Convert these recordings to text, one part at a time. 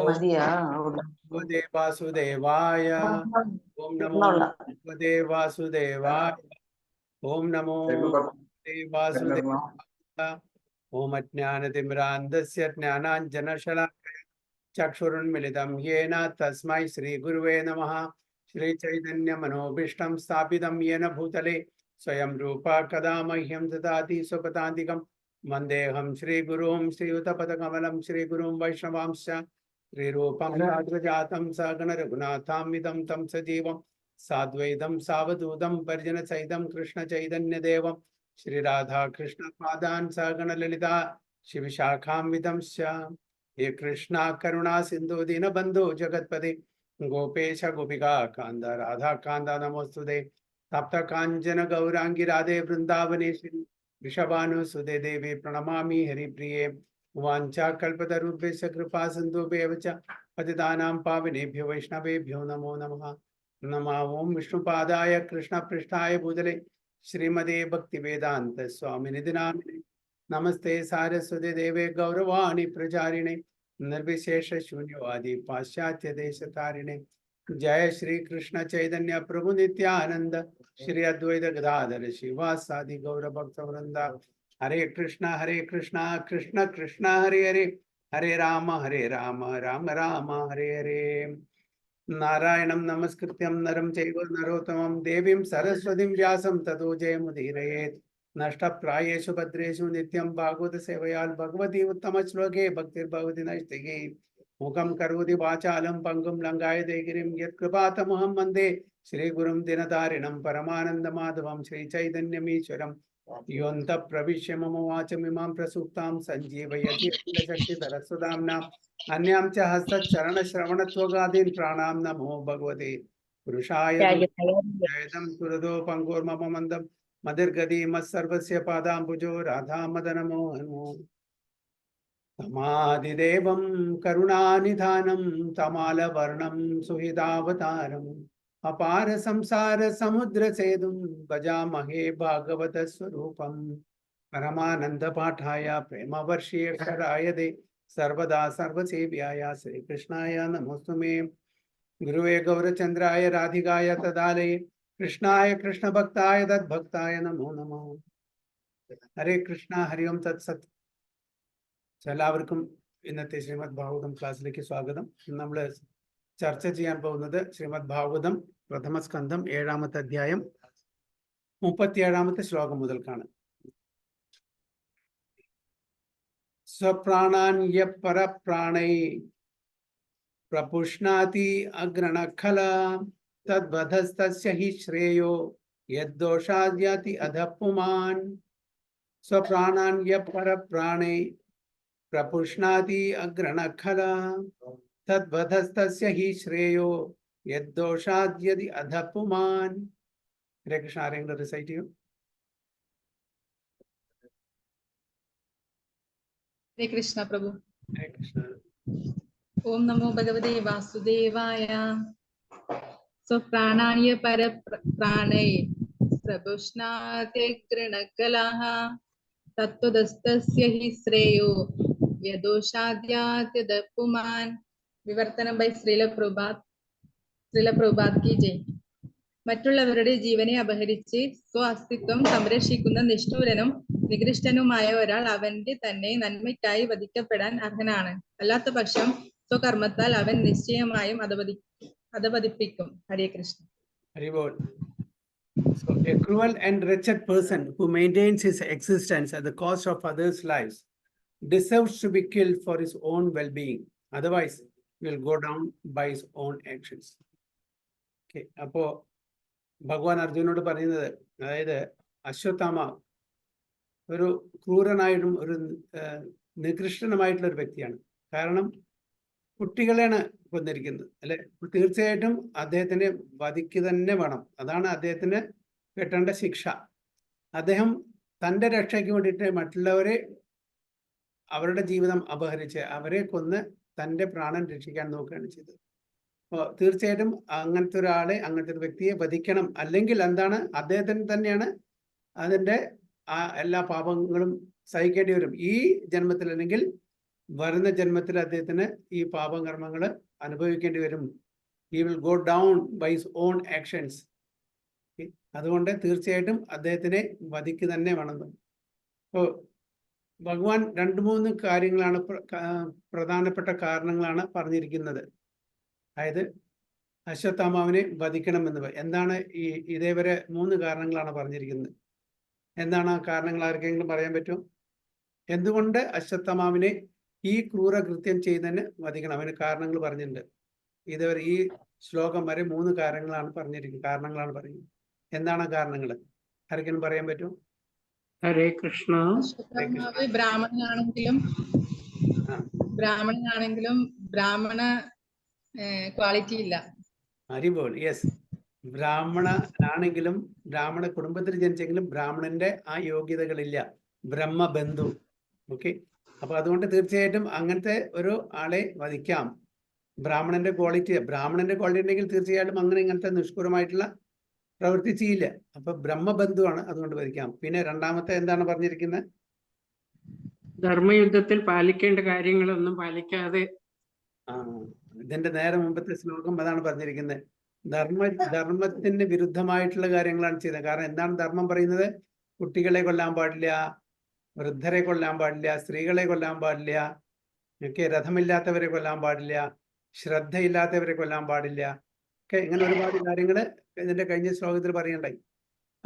ओम മതിയാ भगवते वासुदेवाय ओम नमो भगवते वासुदेवाय ओम नमो भगवते वासुदेवाय ओम अज्ञानतिमिरान्धस्य ज्ञानाञ्जनशलाकया चक्षुरुन्मिलितं येन तस्मै श्रीगुरुवे नमः। श्रीचैतन्यमनोभीष्टं स्थापितं येन भूतले स्वयं रूपा कदा मह्यं ददाति स्वपदान्तिकं वन्देऽहं श्रीगुरुं श्रीयुतपदकमलं श्रीगुरुं वैष्णवांश्च श्रीरूपं साग्रजातं सगणरघुनाथान्वितं तं सजीवं साद्वैतं सावधूतं परिजनसहितं कृष्णचैतन्यदेवं श्रीराधा कृष्णपादान् सगणललिता शिवशाखान्वितंश्च हे कृष्णा करुणा सिंधु दीनबंधु जगतपते गोपेश गोपिका कांदा राधा कांदा नमोस्तुते तप्त कांचन गौरांगी राधे वृंदावनेश्वरी वृषभानुसुते देवी प्रणमामि हरिप्रिये वाञ्छा कल्पतरुभ्यश्च कृपा सिन्धुभ्येव च पतितानां पावनेभ्यो वैष्णवेभ्यो नमो नमः। नमः ओं विष्णुपादाय कृष्णपृष्ठाय भूतले श्रीमते भक्तिवेदांत स्वामिनिधि नामिने नमस्ते सारस्वती देवे गौरवाणी प्रचारिणे निर्विशेष शून्यवादी पाश्चात्य देश तारिणे जय श्री कृष्ण चैतन्य प्रभु नित्यानंद श्री अद्वैत गदाधर शिवासादि गौर भक्त वृंदा हरे कृष्णा कृष्ण कृष्ण हरे हरे हरे राम राम राम हरे हरे। नारायणं नमस्कृत्यं नरं चैव नरोत्तमं देवीं सरस्वतीं व्यासं ततो जयमुदीरयेत्। नष्टप्रायेषु भद्रेषु नित्यं भागवत सेवया भगवती उत्तम श्लोके भक्तिर्भवति नैष्टिकी मुखं करोति वाचालं पंगुं लंघायते गिरिं यत्कृपातमहं वन्दे श्रीगुरुं दिनतारिणं परमानन्दमाधवं श्रीचैतन्यमीश्वरं योऽन्तः प्रविश्य मम वाचमिमां प्रसुप्तां सञ्जीवयति शक्तिधरस्वधाम्ना अन्यां च हस्तचरणश्रवणत्वगादीन् प्राणां नमो भगवते पुरुषाय जयदं सुरदो पङ्गोर्मम मन्दं मदिर्गति मत्सर्वस्य पादाम्बुजो राधा मदन मोहनो तमादिदेवं करुणानिधानं तमालवर्णं सुहृदावतारम् अपार संसार समुद्र सेतुं भजामहे भागवत स्वरूपम् परमानंद पाठाय प्रेमवर्षीय दे सर्वदा सर्वसेव्याय श्रीकृष्णाय नमोस्तुमे गुरुवे गौरचंद्राय राधिकाय तदालये कृष्णाय कृष्ण भक्ताय तद्भक्ताय नमो नमः। हरे कृष्ण हरि ओम तत्सत्। എല്ലാവർക്കും ഇന്നത്തെ ശ്രീമദ് ഭാഗവതം ക്ലാസ്സിലേക്ക് സ്വാഗതം. നമ്മൾ ചർച്ച ചെയ്യാൻ പോകുന്നത് ശ്രീമദ് ഭാഗവതം പ്രഥമ സ്കന്ധം 7-ാമത്തെ അധ്യായം 37-ാമത്തെ ശ്ലോകം മുതൽക്കാണ്. സ്വപ്രാണാന്യ പരപ്രാണൈ പ്രപുഷ്ണാതി അഗ്രണഖല തദ്വധസ്തസ്യ ഹി ശ്രേയോ യദ്ദോഷാദ്യാതി അധഃപുമാൻ. സ്വപ്രാണാന്യ പരപ്രാണൈ പ്രപുഷ്ണാതി അഗ്രണഖല തദ്വധസ്തസ്യ ഹി ശ്രേയോ യദ്ദോഷാദ്യതി അധഃപുമാൻ. ഹരേ കൃഷ്ണ. ആരെങ്കിലും റിസൈറ്റ് ചെയ്യൂ. हरे कृष्ण प्रभु. हरे कृष्ण. ओम नमो भगवते वासुदेवाय. स्वप्राणाय परप्राणै प्रपुष्णात्यग्रणकलाः तत्त्वदस्तस्य हि श्रेयो यदोषाद्यात्यदपुमान्. വിവർത്തനം ബൈ ശ്രീല പ്രഭുപാദ് കി ജയ്. മറ്റുള്ളവരുടെ ജീവനെ അപഹരിച്ച് സ്വ അസ്തിത്വം സംരക്ഷിക്കുന്ന നിഷ്ഠൂരനും നികൃഷ്ടനുമായ ഒരാൾ അവന്റെ തന്നെ നന്മയ്ക്കായി വധിക്കപ്പെടാൻ അർഹനാണ്. അല്ലാത്ത പക്ഷം സ്വകർമ്മത്താൽ അവൻ നിശ്ചയമായും അധപതിപ്പിക്കും. Hare Krishna. Hari bol. So a cruel and wretched person who maintains his existence at the cost of others' lives deserves to be killed for his own well-being. Otherwise, he will go down by his own actions. Okay. അപ്പോ ഭഗവാൻ അർജുനോട് പറയുന്നത്, അതായത് അശ്വത്ഥാമ ഒരു ക്രൂരനായിട്ടും ഒരു നികൃഷ്ടനുമായിട്ടുള്ള ഒരു വ്യക്തിയാണ്. കാരണം കുട്ടികളെയാണ് കൊന്നിരിക്കുന്നത്, അല്ലെ? തീർച്ചയായിട്ടും അദ്ദേഹത്തിന് വധിക്കുക തന്നെ വേണം. അതാണ് അദ്ദേഹത്തിന് കിട്ടേണ്ട ശിക്ഷ. അദ്ദേഹം തൻ്റെ രക്ഷയ്ക്ക് വേണ്ടിയിട്ട് മറ്റുള്ളവരെ അവരുടെ ജീവിതം അപഹരിച്ച് അവരെ കൊന്ന് തൻ്റെ പ്രാണൻ രക്ഷിക്കാൻ നോക്കുകയാണ് ചെയ്തത്. അപ്പോൾ തീർച്ചയായിട്ടും അങ്ങനത്തെ ഒരാളെ, അങ്ങനത്തെ ഒരു വ്യക്തിയെ വധിക്കണം. അല്ലെങ്കിൽ എന്താണ്, അദ്ദേഹത്തിന് തന്നെയാണ് അതിൻ്റെ എല്ലാ പാപങ്ങളും സഹിക്കേണ്ടി വരും ഈ ജന്മത്തിൽ, അല്ലെങ്കിൽ വരുന്ന ജന്മത്തിൽ അദ്ദേഹത്തിന് ഈ പാപകർമ്മങ്ങൾ അനുഭവിക്കേണ്ടി വരും. He will go down by his own actions. അതുകൊണ്ട് തീർച്ചയായിട്ടും അദ്ദേഹത്തിനെ വധിക്കുക തന്നെ വേണം. അപ്പോൾ ഭഗവാൻ 2-3 കാര്യങ്ങളാണ് പ്രധാനപ്പെട്ട കാരണങ്ങളാണ് പറഞ്ഞിരിക്കുന്നത്. അതായത് അശ്വത്ഥാമാവിനെ വധിക്കണമെന്ന്. എന്താണ് ഇതേവരെ 3 കാരണങ്ങളാണ് പറഞ്ഞിരിക്കുന്നത്. എന്താണ് ആ കാരണങ്ങൾ? ആർക്കെങ്കിലും പറയാൻ പറ്റുമോ? എന്തുകൊണ്ട് അശ്വത്ഥാമാവിനെ ഈ ക്രൂരകൃത്യം ചെയ്യുന്നതിന് വധിക്കണം? അവന് കാരണങ്ങൾ പറഞ്ഞിട്ടുണ്ട്. ഇതുവരെ ഈ ശ്ലോകം വരെ 3 കാരണങ്ങളാണ് പറയുന്നത്. എന്താണ് കാരണങ്ങൾ? ആർക്കെങ്കിലും പറയാൻ പറ്റുമോ? ഹരേ കൃഷ്ണ. ബ്രാഹ്മണനാണെങ്കിലും ബ്രാഹ്മണ ക്വാളിറ്റി ഇല്ല. അറിയുമ്പോൾ യെസ്, ബ്രാഹ്മണനാണെങ്കിലും ബ്രാഹ്മണ കുടുംബത്തിൽ ജനിച്ചെങ്കിലും ബ്രാഹ്മണന്റെ ആ യോഗ്യതകളില്ല. ബ്രഹ്മബന്ധു. ഓക്കെ, അപ്പൊ അതുകൊണ്ട് തീർച്ചയായിട്ടും അങ്ങനത്തെ ഒരു ആളെ വധിക്കാം. ബ്രാഹ്മണന്റെ ക്വാളിറ്റി ഉണ്ടെങ്കിൽ തീർച്ചയായിട്ടും ഇങ്ങനത്തെ നിഷ്ഠൂരമായിട്ടുള്ള പ്രവൃത്തി ചെയ്യില്ല. അപ്പൊ ബ്രഹ്മബന്ധുവാണ്, അതുകൊണ്ട് വധിക്കാം. പിന്നെ രണ്ടാമത്തെ എന്താണ് പറഞ്ഞിരിക്കുന്നത്? ധർമ്മയുദ്ധത്തിൽ പാലിക്കേണ്ട കാര്യങ്ങളൊന്നും പാലിക്കാതെ. ഇതിന്റെ നേരെ മുമ്പത്തെ ശ്ലോകം അതാണ് പറഞ്ഞിരിക്കുന്നത്. ധർമ്മത്തിന് വിരുദ്ധമായിട്ടുള്ള കാര്യങ്ങളാണ് ചെയ്യുന്നത്. കാരണം എന്താണ് ധർമ്മം പറയുന്നത്? കുട്ടികളെ കൊല്ലാൻ പാടില്ല, വൃദ്ധരെ കൊല്ലാൻ പാടില്ല, സ്ത്രീകളെ കൊല്ലാൻ പാടില്ല, രഥമില്ലാത്തവരെ കൊല്ലാൻ പാടില്ല, ശ്രദ്ധയില്ലാത്തവരെ കൊല്ലാൻ പാടില്ല. ഇങ്ങനെ ഒരുപാട് കാര്യങ്ങൾ ഇതിന്റെ കഴിഞ്ഞ ശ്ലോകത്തിൽ പറയണ്ടായി.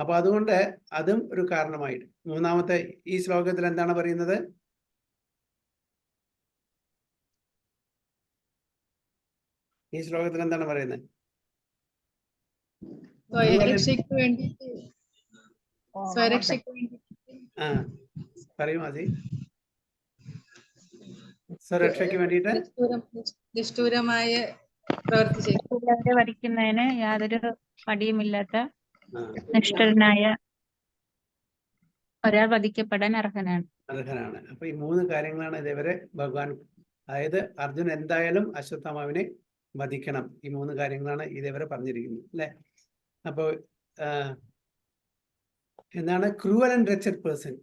അപ്പൊ അതുകൊണ്ട് അതും ഒരു കാരണമായിട്ട്. മൂന്നാമത്തെ ഈ ശ്ലോകത്തിൽ എന്താണ് പറയുന്നത്? ഈ ശ്ലോകത്തിൽ എന്താണ് പറയുന്നത്? പറയൂ മതി. സ്വരക്ഷയ്ക്ക് വേണ്ടിയിട്ട് നിഷ്ഠൂരമായ പ്രവൃത്തി വധിക്കുന്നതിന് യാതൊരു മടിയുമില്ലാത്ത നിഷ്ഠനായ ഒരാൾ വധിക്കപ്പെടാൻ അർഹനാണ്. അപ്പൊ ഈ 3 കാര്യങ്ങളാണ് ഇതേവരെ ഭഗവാൻ, അതായത് അർജുൻ എന്തായാലും അശ്വത്ഥാമാവിനെ വധിക്കണം. ഈ 3 കാര്യങ്ങളാണ് ഇതേവരെ പറഞ്ഞിരിക്കുന്നത്, അല്ലെ? അപ്പോ എന്താണ് ക്രൂവൽ ആൻഡ് റെച്ചഡ് പേഴ്സൺ?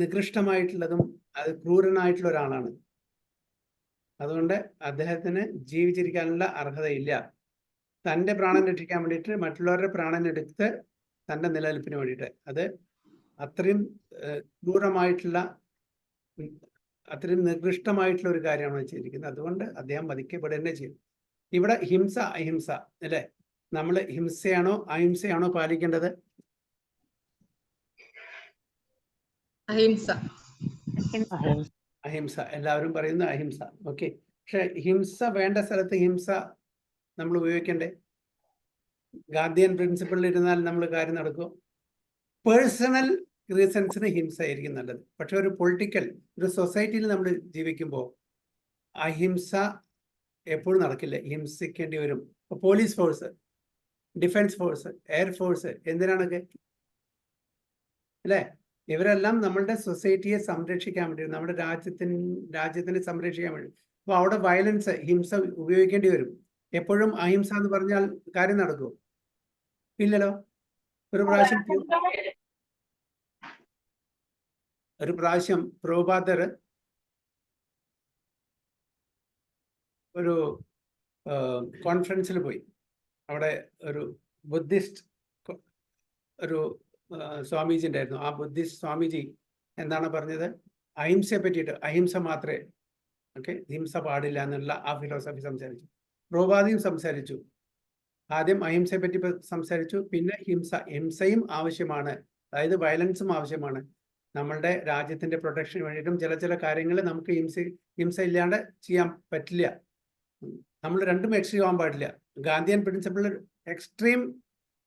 നികൃഷ്ടമായിട്ടുള്ളതും അത് ക്രൂരനായിട്ടുള്ള ഒരാളാണ്. അതുകൊണ്ട് അദ്ദേഹത്തിന് ജീവിച്ചിരിക്കാനുള്ള അർഹതയില്ല. തൻ്റെ പ്രാണൻ രക്ഷിക്കാൻ വേണ്ടിയിട്ട് മറ്റുള്ളവരുടെ പ്രാണൻ എടുത്ത് തൻ്റെ നിലനിൽപ്പിന് വേണ്ടിയിട്ട്, അത് അത്രയും ക്രൂരമായിട്ടുള്ള, അത്രയും നികൃഷ്ടമായിട്ടുള്ള ഒരു കാര്യമാണ് ചെയ്തിരിക്കുന്നത്. അതുകൊണ്ട് അദ്ദേഹം വധിക്കപ്പെടുക തന്നെ ചെയ്യും. ഇവിടെ ഹിംസ അഹിംസ, അല്ലേ? നമ്മൾ ഹിംസയാണോ അഹിംസയാണോ പാലിക്കേണ്ടത്? അഹിംസ. അഹിംസ. എല്ലാവരും പറയുന്ന അഹിംസ. ഓക്കെ, പക്ഷെ ഹിംസ വേണ്ട സ്ഥലത്ത് ഹിംസ നമ്മൾ ഉപയോഗിക്കണ്ടേ? ഗാന്ധിയൻ പ്രിൻസിപ്പിളിൽ ഇരുന്നാൽ നമ്മൾ കാര്യം നടക്കുമോ? പേഴ്സണൽ റീസൺസിന് ഹിംസ ആയിരിക്കും നല്ലത്. പക്ഷെ ഒരു പൊളിറ്റിക്കൽ, ഒരു സൊസൈറ്റിയിൽ നമ്മൾ ജീവിക്കുമ്പോൾ അഹിംസ എപ്പോഴും നടക്കില്ല, ഹിംസിക്കേണ്ടി വരും. Police force, defence force, air force, എന്തിനാണൊക്കെ, അല്ലേ? ഇവരെല്ലാം നമ്മളുടെ സൊസൈറ്റിയെ സംരക്ഷിക്കാൻ വേണ്ടി, നമ്മുടെ രാജ്യത്തിനെ സംരക്ഷിക്കാൻ വേണ്ടി. അപ്പൊ അവിടെ വയലൻസ്, ഹിംസ ഉപയോഗിക്കേണ്ടി വരും. എപ്പോഴും അഹിംസ എന്ന് പറഞ്ഞാൽ കാര്യം നടക്കുമോ? ഇല്ലല്ലോ. ഒരു പ്രാവശ്യം പ്രഭുപാദർ ഒരു കോൺഫറൻസിൽ പോയി. അവിടെ ഒരു ബുദ്ധിസ്റ്റ് ഒരു സ്വാമീജി ഉണ്ടായിരുന്നു. ആ ബുദ്ധിസ്റ്റ് സ്വാമീജി എന്താണ് പറഞ്ഞത്? അഹിംസയെ പറ്റിയിട്ട്, അഹിംസ മാത്രമേ, ഹിംസ പാടില്ല എന്നുള്ള ആ ഫിലോസഫി സംസാരിച്ചു. പ്രഭുപാദിയും സംസാരിച്ചു. ആദ്യം അഹിംസയെ പറ്റി സംസാരിച്ചു, പിന്നെ ഹിംസയും ആവശ്യമാണ്, അതായത് വയലൻസും ആവശ്യമാണ്. നമ്മളുടെ രാജ്യത്തിന്റെ പ്രൊട്ടക്ഷന് വേണ്ടിയിട്ടും ചില കാര്യങ്ങൾ നമുക്ക് ഹിംസ ഇല്ലാണ്ട് ചെയ്യാൻ പറ്റില്ല. നമ്മൾ രണ്ടും എക്സ്ട്രീം ആവാൻ പാടില്ല. ഗാന്ധിയൻ പ്രിൻസിപ്പിൾ എക്സ്ട്രീം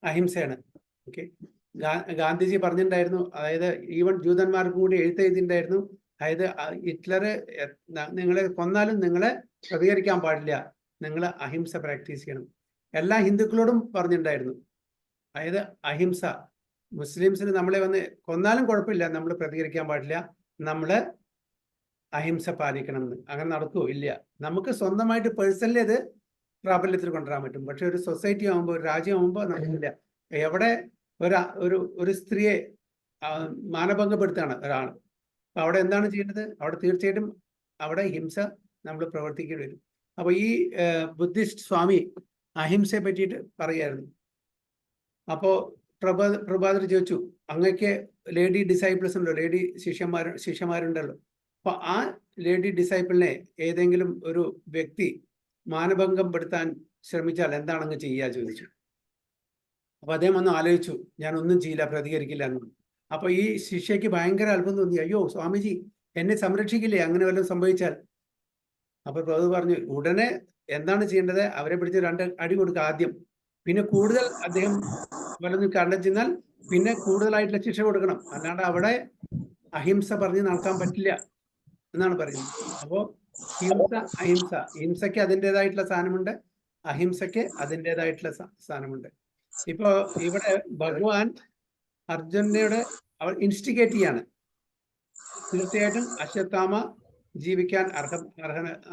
അഹിംസയാണ്. ഗാന്ധിജി പറഞ്ഞിട്ടുണ്ടായിരുന്നു, അതായത് ഈവൻ ജൂതന്മാർക്ക് കൂടി എഴുതിയിട്ടുണ്ടായിരുന്നു, അതായത് ഹിറ്റ്ലർ നിങ്ങളെ കൊന്നാലും നിങ്ങളെ പ്രതികരിക്കാൻ പാടില്ല, നിങ്ങൾ അഹിംസ പ്രാക്ടീസ് ചെയ്യണം. എല്ലാ ഹിന്ദുക്കളോടും പറഞ്ഞിട്ടുണ്ടായിരുന്നു, അതായത് അഹിംസ. മുസ്ലിംസിന് നമ്മളെ വന്ന് കൊന്നാലും കുഴപ്പമില്ല, നമ്മൾ പ്രതികരിക്കാൻ പാടില്ല, നമ്മൾ അഹിംസ പാലിക്കണം എന്ന്. അങ്ങനെ നടക്കുമോ? ഇല്ല. നമുക്ക് സ്വന്തമായിട്ട് പേഴ്സണലി അത് പ്രാബല്യത്തിൽ കൊണ്ടുവരാൻ പറ്റും. പക്ഷെ ഒരു സൊസൈറ്റി ആകുമ്പോൾ, ഒരു രാജ്യം ആകുമ്പോൾ നടക്കില്ല. എവിടെ ഒരു സ്ത്രീയെ മാനഭംഗപ്പെടുത്തുകയാണ് ഒരാൾ, അപ്പൊ അവിടെ എന്താണ് ചെയ്യേണ്ടത്? അവിടെ തീർച്ചയായിട്ടും അവിടെ ഹിംസ നമ്മൾ പ്രവർത്തിക്കേണ്ടി വരും. അപ്പൊ ഈ ബുദ്ധിസ്റ്റ് സ്വാമി അഹിംസയെ പറ്റിയിട്ട് പറയായിരുന്നു. അപ്പോ പ്രഭാതർ ചോദിച്ചു, അങ്ങക്ക് ലേഡി ഡിസൈപ്പിൾസ് ഉണ്ടോ, ലേഡി ശിഷ്യന്മാരുണ്ടല്ലോ, അപ്പൊ ആ ലേഡി ഡിസൈപ്പിളിനെ ഏതെങ്കിലും ഒരു വ്യക്തി മാനഭംഗം പെടുത്താൻ ശ്രമിച്ചാൽ എന്താണ് അങ്ങ് ചെയ്യുക ചോദിച്ചു. അപ്പൊ അദ്ദേഹം ഒന്ന് ആലോചിച്ചു, ഞാൻ ഒന്നും ചെയ്യില്ല, പ്രതികരിക്കില്ല എന്ന്. അപ്പൊ ഈ ശിഷ്യയ്ക്ക് ഭയങ്കര അത്ഭുതം തോന്നി, അയ്യോ സ്വാമിജി എന്നെ സംരക്ഷിക്കില്ലേ അങ്ങനെ വല്ലതും സംഭവിച്ചാൽ? അപ്പൊ പ്രഭു പറഞ്ഞു, ഉടനെ എന്താണ് ചെയ്യേണ്ടത്, അവരെ പിടിച്ച് 2 അടി കൊടുക്കുക ആദ്യം, പിന്നെ കൂടുതൽ അദ്ദേഹം വല്ലതും കണ്ടെത്തിയാൽ പിന്നെ കൂടുതലായിട്ടുള്ള ശിക്ഷ കൊടുക്കണം, അല്ലാണ്ട് അവിടെ അഹിംസ പറഞ്ഞ് നടക്കാൻ പറ്റില്ല എന്നാണ് പറയുന്നത്. അപ്പോ ഹിംസ അഹിംസ, ഹിംസയ്ക്ക് അതിൻ്റെതായിട്ടുള്ള സ്ഥാനമുണ്ട്, അഹിംസയ്ക്ക് അതിൻ്റെതായിട്ടുള്ള സ്ഥാനമുണ്ട്. ഇപ്പോ ഇവിടെ ഭഗവാൻ അർജുനയോട് അവർ ഇൻസ്റ്റിഗേറ്റ് ചെയ്യാണ്. തീർച്ചയായിട്ടും അശ്വത്ഥാമ ജീവിക്കാൻ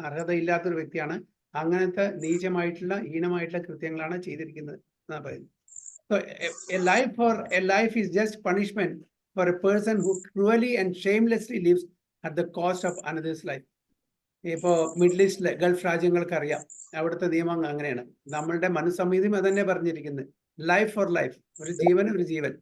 അർഹതയില്ലാത്തൊരു വ്യക്തിയാണ്, അങ്ങനത്തെ നീചമായിട്ടുള്ള ഹീനമായിട്ടുള്ള കൃത്യങ്ങളാണ് ചെയ്തിരിക്കുന്നത് എന്നാണ് പറയുന്നത്. So a life is just punishment for a person who cruelly and shamelessly lives at the cost of another's life. ഇപ്പോ മിഡിൽ ഈസ്റ്റിലെ ഗൾഫ് രാജ്യങ്ങൾക്ക് അറിയാം, അവിടുത്തെ നിയമം അങ്ങനെയാണ്. നമ്മളുടെ മനുസംഹിതയും അതന്നെ പറഞ്ഞിരിക്കുന്നത്, ലൈഫ് ഫോർ ലൈഫ്, ഒരു ജീവന് ഒരു ജീവൻ,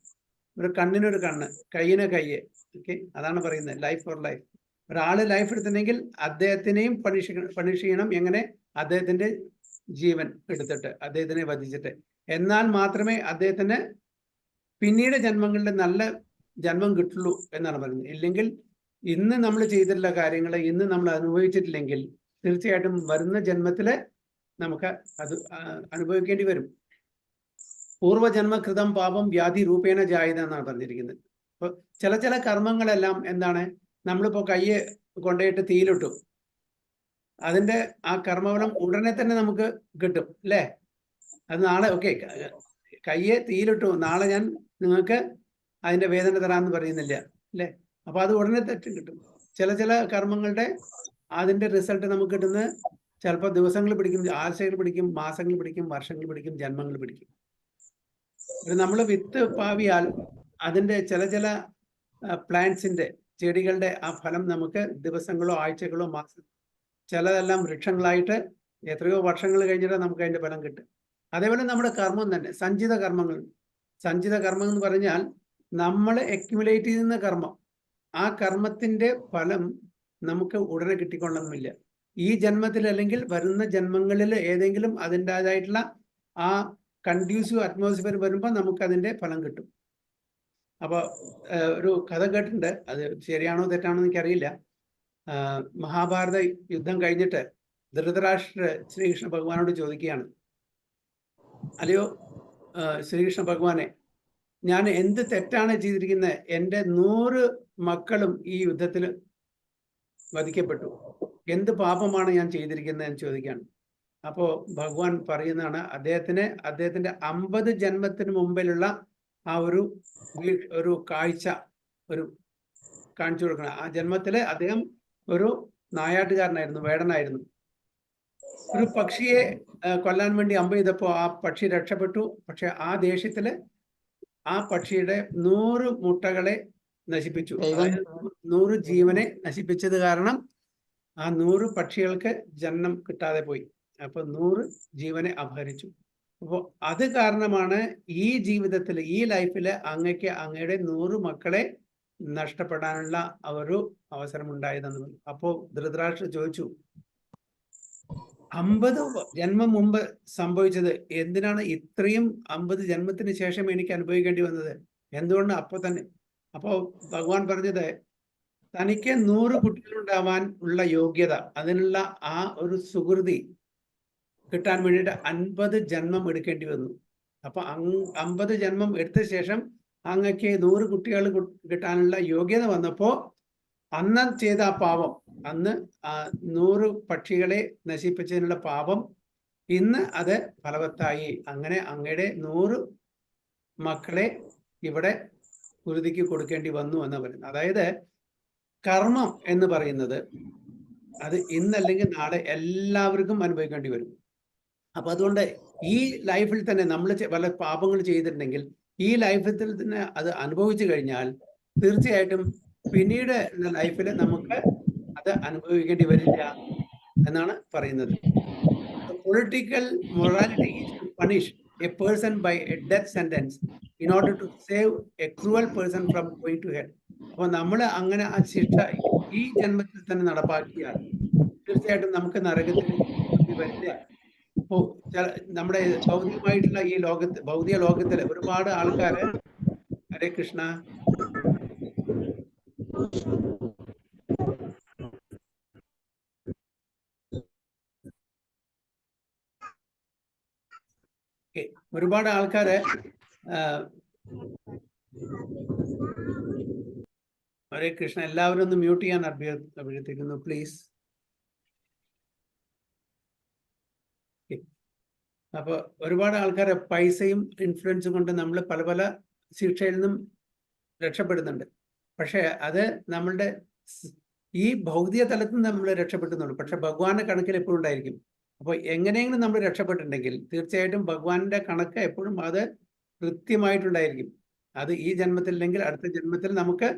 ഒരു കണ്ണിനൊരു കണ്ണ്, കയ്യിന് കയ്യ്. ഓക്കെ, അതാണ് പറയുന്നത് ലൈഫ് ഫോർ ലൈഫ്. ഒരാള് ലൈഫ് എടുത്തിട്ടുണ്ടെങ്കിൽ അദ്ദേഹത്തിനെയും പണിഷ് ചെയ്യണം. എങ്ങനെ? അദ്ദേഹത്തിന്റെ ജീവൻ എടുത്തിട്ട്, അദ്ദേഹത്തിനെ വധിച്ചിട്ട്. എന്നാൽ മാത്രമേ അദ്ദേഹത്തിന് പിന്നീട് ജന്മങ്ങളുടെ നല്ല ജന്മം കിട്ടുള്ളൂ എന്നാണ് പറയുന്നത്. ഇല്ലെങ്കിൽ ഇന്ന് നമ്മൾ ചെയ്തിട്ടുള്ള കാര്യങ്ങൾ ഇന്ന് നമ്മൾ അനുഭവിച്ചിട്ടില്ലെങ്കിൽ തീർച്ചയായിട്ടും വരുന്ന ജന്മത്തില് നമുക്ക് അത് അനുഭവിക്കേണ്ടി വരും. പൂർവജന്മകൃതം പാപം വ്യാധി രൂപേണ ജായത എന്നാണ് പറഞ്ഞിരിക്കുന്നത്. അപ്പൊ ചില കർമ്മങ്ങളെല്ലാം എന്താണ്, നമ്മളിപ്പോ കയ്യ് കൊണ്ടുപോയിട്ട് തീയിലിട്ടു, അതിന്റെ ആ കർമ്മഫലം ഉടനെ തന്നെ നമുക്ക് കിട്ടും അല്ലേ? അത് നാളെ, ഓക്കെ, കയ്യെ തീയിലിട്ടു, നാളെ ഞാൻ നിങ്ങൾക്ക് അതിന്റെ വേദന തരാമെന്ന് പറയുന്നില്ല അല്ലേ? അപ്പൊ അത് ഉടനെ തെറ്റും കിട്ടും. ചില കർമ്മങ്ങളുടെ അതിന്റെ റിസൾട്ട് നമുക്ക് കിട്ടുന്നത് ചിലപ്പോൾ ദിവസങ്ങൾ പിടിക്കും, ആഴ്ചകൾ പിടിക്കും, മാസങ്ങൾ പിടിക്കും, വർഷങ്ങൾ പിടിക്കും, ജന്മങ്ങൾ പിടിക്കും. നമ്മൾ വിത്ത് പാവിയാൽ അതിന്റെ ചില പ്ലാന്റ്സിന്റെ, ചെടികളുടെ ആ ഫലം നമുക്ക് ദിവസങ്ങളോ ആഴ്ചകളോ മാസം, ചിലതെല്ലാം വൃക്ഷങ്ങളായിട്ട് എത്രയോ വർഷങ്ങൾ കഴിഞ്ഞിട്ട് നമുക്ക് അതിന്റെ ഫലം കിട്ടും. അതേപോലെ നമ്മുടെ കർമ്മം തന്നെ, സഞ്ചിത കർമ്മങ്ങൾ. സഞ്ചിത കർമ്മം എന്ന് പറഞ്ഞാൽ നമ്മൾ അക്യുമുലേറ്റ് ചെയ്യുന്ന കർമ്മം, ആ കർമ്മത്തിന്റെ ഫലം നമുക്ക് ഉടനെ കിട്ടിക്കൊള്ളണമെന്നില്ല. ഈ ജന്മത്തിൽ അല്ലെങ്കിൽ വരുന്ന ജന്മങ്ങളിൽ ഏതെങ്കിലും അതിൻ്റെതായിട്ടുള്ള ആ കൺഡ്യൂസീവ് അറ്റ്മോസ്ഫിയർ വരുമ്പോൾ നമുക്ക് അതിന്റെ ഫലം കിട്ടും. അപ്പൊ ഒരു കഥ കേട്ടിട്ടുണ്ട്, അത് ശരിയാണോ തെറ്റാണോ എനിക്കറിയില്ല. മഹാഭാരത യുദ്ധം കഴിഞ്ഞിട്ട് ധൃതരാഷ്ട്ര ശ്രീകൃഷ്ണ ഭഗവാനോട് ചോദിക്കുകയാണ്, അല്ലയോ ശ്രീകൃഷ്ണ ഭഗവാനെ, ഞാൻ എന്ത് തെറ്റാണ് ചെയ്തിരിക്കുന്നത്, എൻ്റെ 100 മക്കളും ഈ യുദ്ധത്തിൽ വധിക്കപ്പെട്ടു, എന്ത് പാപമാണ് ഞാൻ ചെയ്തിരിക്കുന്നത് എന്ന് ചോദിക്കുകയാണ്. അപ്പോൾ ഭഗവാൻ പറയുന്നതാണ്, അദ്ദേഹത്തിന്റെ 50 ജന്മത്തിന് മുമ്പിലുള്ള ആ ഒരു കാഴ്ച കാണിച്ചു കൊടുക്കണം. ആ ജന്മത്തില് അദ്ദേഹം ഒരു നായാട്ടുകാരനായിരുന്നു, വേടനായിരുന്നു. ഒരു പക്ഷിയെ കൊല്ലാൻ വേണ്ടി അമ്പ് ചെയ്തപ്പോൾ ആ പക്ഷി രക്ഷപ്പെട്ടു. പക്ഷെ ആ ദേഷ്യത്തില് ആ പക്ഷിയുടെ 100 മുട്ടകളെ നശിപ്പിച്ചു. അതായത് 100 ജീവനെ നശിപ്പിച്ചത് കാരണം ആ 100 പക്ഷികൾക്ക് ജന്മം കിട്ടാതെ പോയി. അപ്പൊ 100 ജീവനെ അപഹരിച്ചു. അപ്പോൾ അത് കാരണമാണ് ഈ ജീവിതത്തിൽ, ഈ ലൈഫില് അങ്ങയുടെ 100 മക്കളെ നഷ്ടപ്പെടാനുള്ള ഒരു അവസരം ഉണ്ടായതെന്ന്. അപ്പോ ധൃതരാഷ്ട്രർ ചോദിച്ചു, 50 ജന്മം മുമ്പ് സംഭവിച്ചത് എന്തിനാണ് ഇത്രയും 50 ജന്മത്തിന് ശേഷം എനിക്ക് അനുഭവിക്കേണ്ടി വന്നത്? എന്തുകൊണ്ട് അപ്പൊ തന്നെ? അപ്പോ ഭഗവാൻ പറഞ്ഞത്, തനിക്ക് 100 കുട്ടികളുണ്ടാവാൻ ഉള്ള യോഗ്യത, അതിനുള്ള ആ ഒരു സുകൃതി കിട്ടാൻ വേണ്ടിയിട്ട് 50 ജന്മം എടുക്കേണ്ടി വന്നു. അപ്പൊ 50 ജന്മം എടുത്ത ശേഷം അങ്ങക്ക് 100 കുട്ടികൾ കിട്ടാനുള്ള യോഗ്യത വന്നപ്പോ അന്ന് ചെയ്ത ആ പാപം, അന്ന് 100 പക്ഷികളെ നശിപ്പിച്ചതിനുള്ള പാപം ഇന്ന് അത് ഫലവത്തായി. അങ്ങനെ അങ്ങയുടെ 100 മക്കളെ ഇവിടെ കുരുതിക്ക് കൊടുക്കേണ്ടി വന്നു എന്ന് പറയുന്നത്. അതായത് കർമ്മം എന്ന് പറയുന്നത് അത് ഇന്നല്ലെങ്കിൽ നാളെ എല്ലാവർക്കും അനുഭവിക്കേണ്ടി വരും. അപ്പൊ അതുകൊണ്ട് ഈ ലൈഫിൽ തന്നെ നമ്മൾ പല പാപങ്ങൾ ചെയ്തിട്ടുണ്ടെങ്കിൽ ഈ ലൈഫിൽ തന്നെ അത് അനുഭവിച്ചു കഴിഞ്ഞാൽ തീർച്ചയായിട്ടും പിന്നീട് ലൈഫിൽ നമുക്ക് അത് അനുഭവിക്കേണ്ടി വരില്ല എന്നാണ് പറയുന്നത്. Political morality is to punish a person by a death sentence in order to save a cruel person from going to hell. അപ്പോൾ നമ്മൾ അങ്ങനെ ആ ശിക്ഷ ഈ ജന്മത്തിൽ തന്നെ നടപ്പാക്കിയാൽ തീർച്ചയായിട്ടും നമുക്ക് നരകത്തിൽ വരില്ല. അപ്പോൾ നമ്മുടെ ഭൗതികമായിട്ടുള്ള ഈ ലോകത്ത്, ഭൗതിക ലോകത്തിൽ ഒരുപാട് ആൾക്കാര്, ഹരേ കൃഷ്ണ, ഒരുപാട് ആൾക്കാര് ഹരേ കൃഷ്ണ, എല്ലാവരും ഒന്ന് മ്യൂട്ട് ചെയ്യാൻ അഭ്യർത്ഥിക്കുന്നു പ്ലീസ്. അപ്പൊ ഒരുപാട് ആൾക്കാരെ പൈസയും ഇൻഫ്ലുവൻസും കൊണ്ട് നമ്മൾ പല പല ശിക്ഷയിൽ നിന്നും രക്ഷപ്പെടുന്നുണ്ട്. പക്ഷെ അത് നമ്മളുടെ ഈ ഭൗതിക തലത്തിൽ നമ്മൾ രക്ഷപ്പെടുന്നുള്ളൂ. പക്ഷെ ഭഗവാന്റെ കണക്കിൽ എപ്പോഴും ഉണ്ടായിരിക്കും. അപ്പോൾ എങ്ങനെയെങ്കിലും നമ്മൾ രക്ഷപ്പെട്ടിട്ടുണ്ടെങ്കിൽ തീർച്ചയായിട്ടും ഭഗവാന്റെ കണക്ക് എപ്പോഴും അത് കൃത്യമായിട്ടുണ്ടായിരിക്കും. അത് ഈ ജന്മത്തില്ലെങ്കിൽ അടുത്ത ജന്മത്തിൽ നമുക്ക്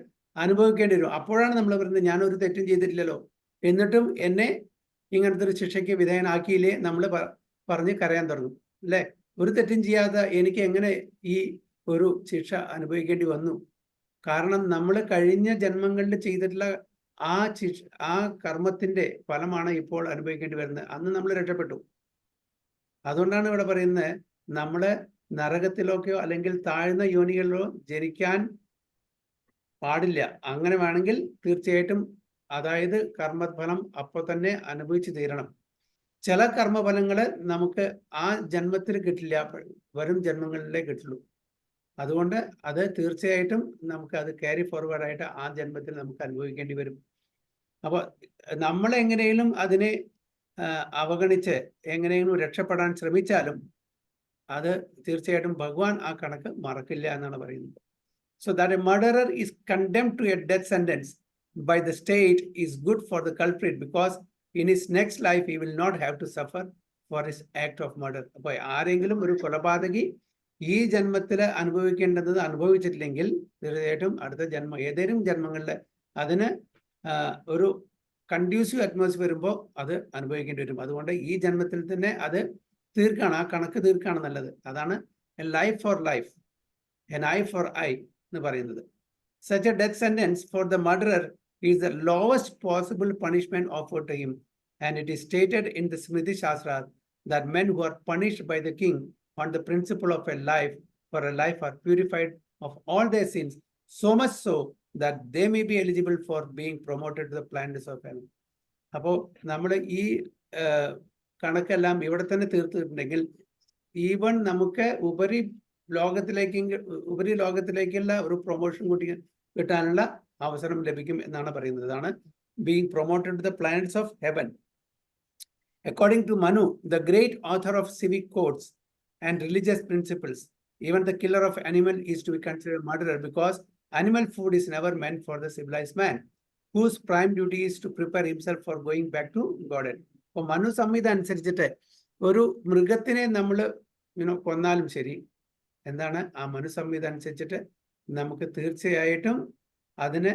അനുഭവിക്കേണ്ടി വരും. അപ്പോഴാണ് നമ്മൾ പറയുന്നത് ഞാനൊരു തെറ്റും ചെയ്തിട്ടില്ലല്ലോ, എന്നിട്ടും എന്നെ ഇങ്ങനത്തെ ഒരു ശിക്ഷയ്ക്ക് വിധേയനാക്കിയില്ലേ നമ്മൾ പറഞ്ഞ് കരയാൻ തുടങ്ങും അല്ലേ. ഒരു തെറ്റും ചെയ്യാതെ എനിക്ക് എങ്ങനെ ഈ ഒരു ശിക്ഷ അനുഭവിക്കേണ്ടി വന്നു? കാരണം നമ്മൾ കഴിഞ്ഞ ജന്മങ്ങളിൽ ചെയ്തിട്ടുള്ള ആ കർമ്മത്തിന്റെ ഫലമാണ് ഇപ്പോൾ അനുഭവിക്കേണ്ടി വരുന്നത്. അന്ന് നമ്മൾ രക്ഷപ്പെട്ടു. അതുകൊണ്ടാണ് ഇവിടെ പറയുന്നത് നമ്മള് നരകത്തിലേക്കോ അല്ലെങ്കിൽ താഴ്ന്ന യോനികളിലോ ജനിക്കാൻ പാടില്ല. അങ്ങനെ വേണമെങ്കിൽ തീർച്ചയായിട്ടും അതായത് കർമ്മഫലം അപ്പോൾ തന്നെ അനുഭവിച്ചു തീരണം. ചില കർമ്മഫലങ്ങൾ നമുക്ക് ആ ജന്മത്തിൽ കിട്ടില്ല, വരും ജന്മങ്ങളിലേ കിട്ടുള്ളൂ. അതുകൊണ്ട് അത് തീർച്ചയായിട്ടും നമുക്ക് അത് ക്യാരി ഫോർവേഡ് ആയിട്ട് ആ ജന്മത്തിൽ നമുക്ക് അനുഭവിക്കേണ്ടി വരും. അപ്പോൾ നമ്മൾ എങ്ങനെയും അതിനെ അവഗണിച്ച് എങ്ങനെയെങ്കിലും രക്ഷപ്പെടാൻ ശ്രമിച്ചാലും അത് തീർച്ചയായിട്ടും ഭഗവാൻ ആ കണക്ക് മറക്കില്ല എന്നാണ് പറയുന്നത്. So that a murderer is condemned to a death sentence by the state is good for the culprit because in his next life he will not have to suffer for his act of murder. അപ്പോൾ ആരെങ്കിലും ഒരു കൊലപാതകി ഈ ജന്മത്തിൽ അനുഭവിക്കേണ്ടത് അനുഭവിച്ചിട്ടില്ലെങ്കിൽ തീർച്ചയായിട്ടും അടുത്ത ജന്മം ഏതെങ്കിലും ജന്മങ്ങളിൽ അതിന് ഒരു കൺഡ്യൂസീവ് അറ്റ്മോസ്ഫിയർ വരുമ്പോൾ അത് അനുഭവിക്കേണ്ടി വരും. അതുകൊണ്ട് ഈ ജന്മത്തിൽ തന്നെ അത് തീർക്കാണ്, ആ കണക്ക് തീർക്കാണ് നല്ലത്. അതാണ് a life for life, an eye for eye എന്ന് പറയുന്നത്. Such a death sentence for the murderer is the lowest possible punishment offered to him, and it is stated in the Smriti Shastra that men who are punished by the king on the principle of a life for a life are purified of all their sins, so much so that they may be eligible for being promoted to the planets of heaven. അപ്പോൾ നമ്മൾ ഈ കണക്കെല്ലാം ഇവിടെ തന്നെ തീർത്തിട്ടുണ്ടെങ്കിൽ even നമുക്ക് ഉപരി ലോകത്തിലേക്കുള്ള ഒരു promotion കിട്ടാനുള്ള അവസരം ലഭിക്കും എന്നാണ് പറയുന്നത്. അതാണ് being promoted to the planets of heaven. According to Manu, the great author of civic codes and religious principles, even the killer of animal is to be considered murderer because animal food is never meant for the civilized man, whose prime duty is to prepare himself for going back to Godhead. അപ്പോൾ മനു സംഹിത അനുസരിച്ചിട്ട് ഒരു മൃഗത്തിനെ നമ്മൾ കൊന്നാലും ശരി, എന്താണ് ആ മനുസംഹിത അനുസരിച്ചിട്ട് നമുക്ക് തീർച്ചയായിട്ടും അതിന്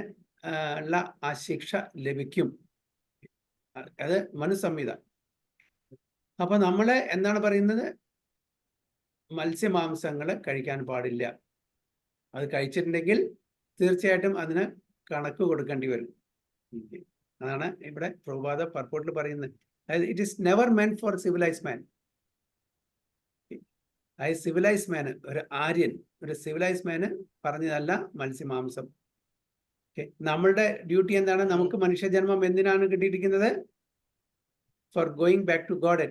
ഉള്ള ആ ശിക്ഷ ലഭിക്കും. അത് മനുസംഹിത. അപ്പൊ നമ്മള് എന്താണ് പറയുന്നത്? മത്സ്യമാംസങ്ങൾ കഴിക്കാൻ പാടില്ല. അത് കഴിച്ചിട്ടുണ്ടെങ്കിൽ തീർച്ചയായിട്ടും അതിന് കണക്ക് കൊടുക്കേണ്ടി വരും. അതാണ് ഇവിടെ പ്രഭാത പർപ്പോട്ടിൽ പറയുന്നത്. അതായത് it is never meant for civilised man. Civilised മാന്, ഒരു ആര്യൻ, ഒരു സിവിലൈസ് മാന് പറഞ്ഞതല്ല മത്സ്യമാംസം. നമ്മളുടെ ഡ്യൂട്ടി എന്താണ്? നമുക്ക് മനുഷ്യജന്മം എന്തിനാണ് കിട്ടിയിരിക്കുന്നത്? For going back to God.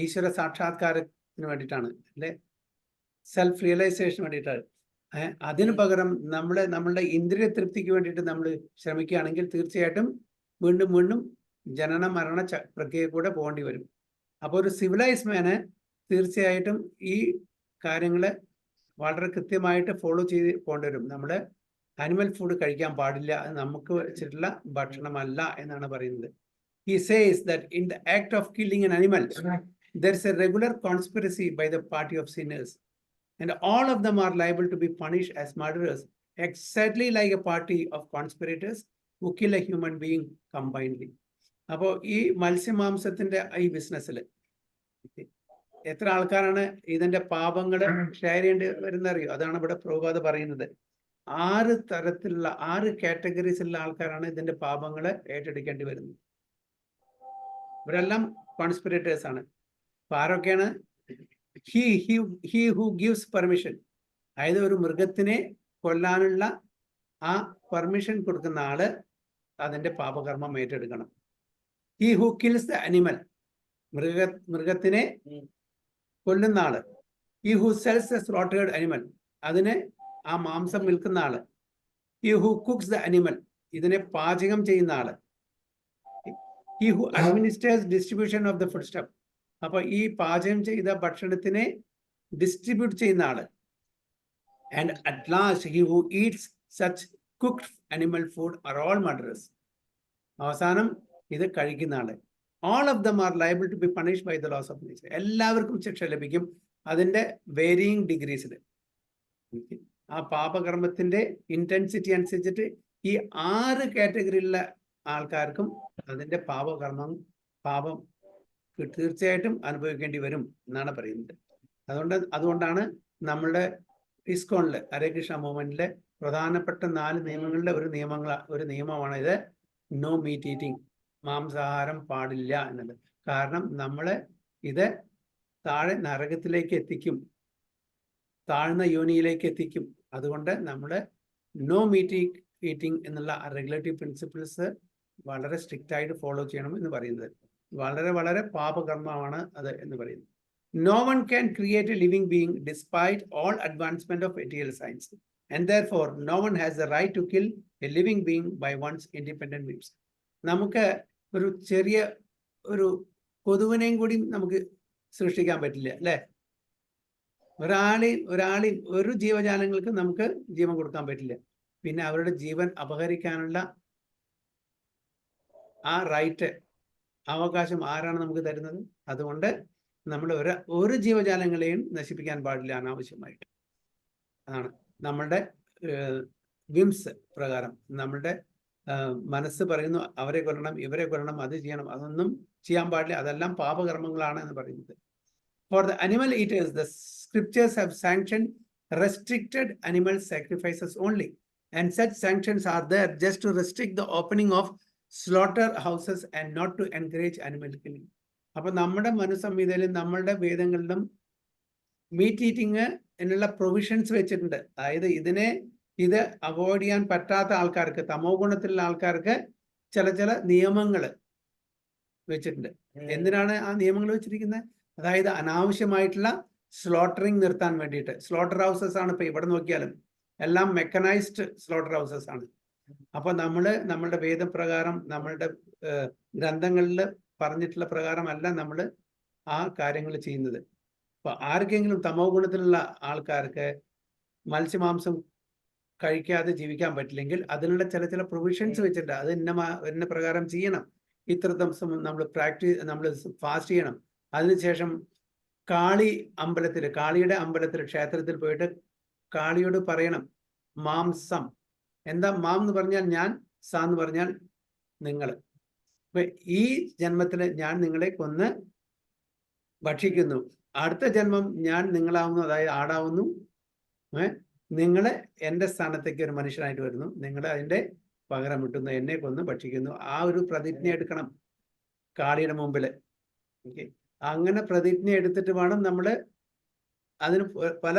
ഈശ്വര സാക്ഷാത്കാരത്തിന് വേണ്ടിയിട്ടാണ്, അല്ലെ? സെൽഫ് റിയലൈസേഷന് വേണ്ടിയിട്ടാണ്. അതിനു പകരം നമ്മളുടെ ഇന്ദ്രിയ തൃപ്തിക്ക് വേണ്ടിയിട്ട് നമ്മൾ ശ്രമിക്കുകയാണെങ്കിൽ തീർച്ചയായിട്ടും വീണ്ടും വീണ്ടും ജനന മരണ പ്രക്രിയ കൂടെ പോകേണ്ടി വരും. അപ്പോൾ ഒരു സിവിലൈസ് മാന് തീർച്ചയായിട്ടും ഈ കാര്യങ്ങള് വളരെ കൃത്യമായിട്ട് ഫോളോ ചെയ്ത് പോകേണ്ടി വരും. നമ്മൾ അനിമൽ ഫുഡ് കഴിക്കാൻ പാടില്ല, അത് നമുക്ക് വെച്ചിട്ടുള്ള ഭക്ഷണമല്ല എന്നാണ് പറയുന്നത്. He says that in the act of killing an animal, there is a regular conspiracy by the party of sinners, and all of them are liable to be punished as murderers, exactly like a party of conspirators who kill a human being combinedly. അപ്പോൾ ഈ മത്സ്യമാംസത്തിന്റെ ഈ ബിസിനസ്സിൽ എത്ര ആൾക്കാരാണ് ഇതിന്റെ പാപങ്ങൾ share ചെയ്യേണ്ടി വരുന്നറിയോ? അതാണ് ഇവിടെ പ്രഭുപാദ് പറയുന്നത്. 6 തരത്തിലുള്ള 6 കാറ്റഗറീസിലുള്ള ആൾക്കാരാണ് ഇതിന്റെ പാപങ്ങളെ ഏറ്റെടുക്കേണ്ടി വരുന്നത്. ഇവരെല്ലാം കോൺസ്പിറേറ്റേഴ്സ് ആണ്. അപ്പൊ ആരൊക്കെയാണ്? ഹി ഹു ഗിവ്സ് പെർമിഷൻ, അതായത് ഒരു മൃഗത്തിനെ കൊല്ലാനുള്ള ആ പെർമിഷൻ കൊടുക്കുന്ന ആള് അതിന്റെ പാപകർമ്മം ഏറ്റെടുക്കണം. He who kills the animal, മൃഗത്തിനെ കൊല്ലുന്ന ആള്. He who sells the slaughtered animal, അതിനെ ആ മാംസം വിൽക്കുന്ന ആള്. He who cooks the animal, ഇതിനെ പാചകം ചെയ്യുന്ന ആള്. He who administrates distribution of the foodstuff, അപ്പൊ ഈ പാചകം ചെയ്ത ഭക്ഷണത്തിനെ ഡിസ്ട്രിബ്യൂട്ട് ചെയ്യുന്ന ആള്. And at last he who eats such cooked animal food are all murderers, അവസാനം ഇത് കഴിക്കുന്ന ആള്. All of them are liable to be punished by the laws of nature, എല്ലാവർക്കും ശിക്ഷ ലഭിക്കും അതിന്റെ വേരിയിങ് ഡിഗ്രീസിൽ. ആ പാപകർമ്മത്തിന്റെ ഇന്റൻസിറ്റി അനുസരിച്ചിട്ട് ഈ 6 കാറ്റഗറിയിലുള്ള ആൾക്കാർക്കും അതിന്റെ പാപം തീർച്ചയായിട്ടും അനുഭവിക്കേണ്ടി വരും എന്നാണ് പറയുന്നത്. അതുകൊണ്ടാണ് നമ്മളുടെ ഇസ്കോണില് ഹരേ കൃഷ്ണ മൂവ്മെന്റിലെ പ്രധാനപ്പെട്ട 4 നിയമങ്ങളിലെ ഒരു നിയമമാണ് ഇത്, നോ മീറ്റ് ഈറ്റിംഗ്, മാംസാഹാരം പാടില്ല എന്നത്. കാരണം നമ്മളെ ഇത് താഴെ നരകത്തിലേക്ക് എത്തിക്കും, താഴ്ന്ന യോനിയിലേക്ക് എത്തിക്കും. അതുകൊണ്ട് നമ്മൾ നോ മീറ്റ് ഈറ്റിംഗ് എന്നുള്ള റെഗുലേറ്ററി പ്രിൻസിപ്പിൾസ് വളരെ സ്ട്രിക്റ്റ് ആയിട്ട് ഫോളോ ചെയ്യണം എന്ന് പറയുന്നത്. വളരെ വളരെ പാപകർമ്മമാണ് അത് എന്ന് പറയുന്നത്. No one can create a living being despite all advancement of material science, and therefore no one has the right to kill a living being by one's independent whims. നമുക്ക് ഒരു ചെറിയ ഒരു കൊതുവിനെയും കൂടി നമുക്ക് സൃഷ്ടിക്കാൻ പറ്റില്ല അല്ലേ? ഒരാളെയും ഒരു ജീവജാലങ്ങൾക്ക് നമുക്ക് ജീവൻ കൊടുക്കാൻ പറ്റില്ല. പിന്നെ അവരുടെ ജീവൻ അപഹരിക്കാനുള്ള ആ റൈറ്റ്, അവകാശം ആരാണ് നമുക്ക് തരുന്നത്? അതുകൊണ്ട് നമ്മൾ ഒരു ജീവജാലങ്ങളെയും നശിപ്പിക്കാൻ പാടില്ല അനാവശ്യമായിട്ട്. അതാണ് നമ്മളുടെ വിംസ് പ്രകാരം, നമ്മളുടെ മനസ്സ് പറയുന്നു അവരെ കൊല്ലണം, ഇവരെ കൊല്ലണം, അത് ചെയ്യണം, അതൊന്നും ചെയ്യാൻ പാടില്ല, അതെല്ലാം പാപകർമ്മങ്ങളാണ് എന്ന് പറയുന്നത്. For the animal eaters, the scriptures have sanctioned restricted animal sacrifices only, and such sanctions are there just to restrict the opening of slaughter houses and not to encourage animal killing. അപ്പൊ നമ്മുടെ മനുസംഹിതയിലും നമ്മളുടെ വേദങ്ങളിലും meet eating എന്നുള്ള provisions വെച്ചിട്ടുണ്ട്. അതായത് ഇത് avoid ചെയ്യാൻ പറ്റാത്ത ആൾക്കാർക്ക്, തമോ ഗുണത്തിലുള്ള ആൾക്കാർക്ക് ചില നിയമങ്ങൾ വെച്ചിട്ടുണ്ട്. എന്തിനാണ് ആ നിയമങ്ങൾ വെച്ചിരിക്കുന്നത്? അതായത് അനാവശ്യമായിട്ടുള്ള സ്ലോട്ടറിങ് നിർത്താൻ വേണ്ടിയിട്ട്. സ്ലോട്ടർ ഹൗസസ് ആണ് ഇപ്പൊ ഇവിടെ നോക്കിയാലും എല്ലാം മെക്കനൈസ്ഡ് സ്ലോട്ടർ ഹൗസസ് ആണ്. അപ്പൊ നമ്മളുടെ വേദപ്രകാരം, നമ്മളുടെ ഗ്രന്ഥങ്ങളിൽ പറഞ്ഞിട്ടുള്ള പ്രകാരമല്ല നമ്മൾ ആ കാര്യങ്ങൾ ചെയ്യുന്നത്. അപ്പൊ ആർക്കെങ്കിലും തമോ ഗുണത്തിലുള്ള ആൾക്കാർക്ക് മത്സ്യമാംസം കഴിക്കാതെ ജീവിക്കാൻ പറ്റില്ലെങ്കിൽ അതിനുള്ള ചില പ്രൊവിഷൻസ് വെച്ചിട്ടുണ്ട്. അത് ഇന്ന പ്രകാരം ചെയ്യണം, ഇത്ര ദിവസം നമ്മൾ ഫാസ്റ്റ് ചെയ്യണം. അതിനുശേഷം കാളിയുടെ അമ്പലത്തിൽ ക്ഷേത്രത്തിൽ പോയിട്ട് കാളിയോട് പറയണം മാംസം. എന്താ മാം എന്ന് പറഞ്ഞാൽ ഞാൻ, സ എന്ന് പറഞ്ഞാൽ നിങ്ങൾ. അപ്പൊ ഈ ജന്മത്തിൽ ഞാൻ നിങ്ങളെ കൊന്ന് ഭക്ഷിക്കുന്നു, അടുത്ത ജന്മം ഞാൻ നിങ്ങളാവുന്നു, അതായത് ആടാവുന്നു, നിങ്ങളെ എൻ്റെ സ്ഥാനത്തേക്ക് ഒരു മനുഷ്യനായിട്ട് വരുന്നു, നിങ്ങൾ അതിൻ്റെ പകരം വിട്ടുന്നു, എന്നെ കൊന്ന് ഭക്ഷിക്കുന്നു. ആ ഒരു പ്രതിജ്ഞ എടുക്കണം കാളിയുടെ മുമ്പിൽ. ഓക്കെ, അങ്ങനെ പ്രതിജ്ഞ എടുത്തിട്ട് വേണം നമ്മൾ, അതിന് പല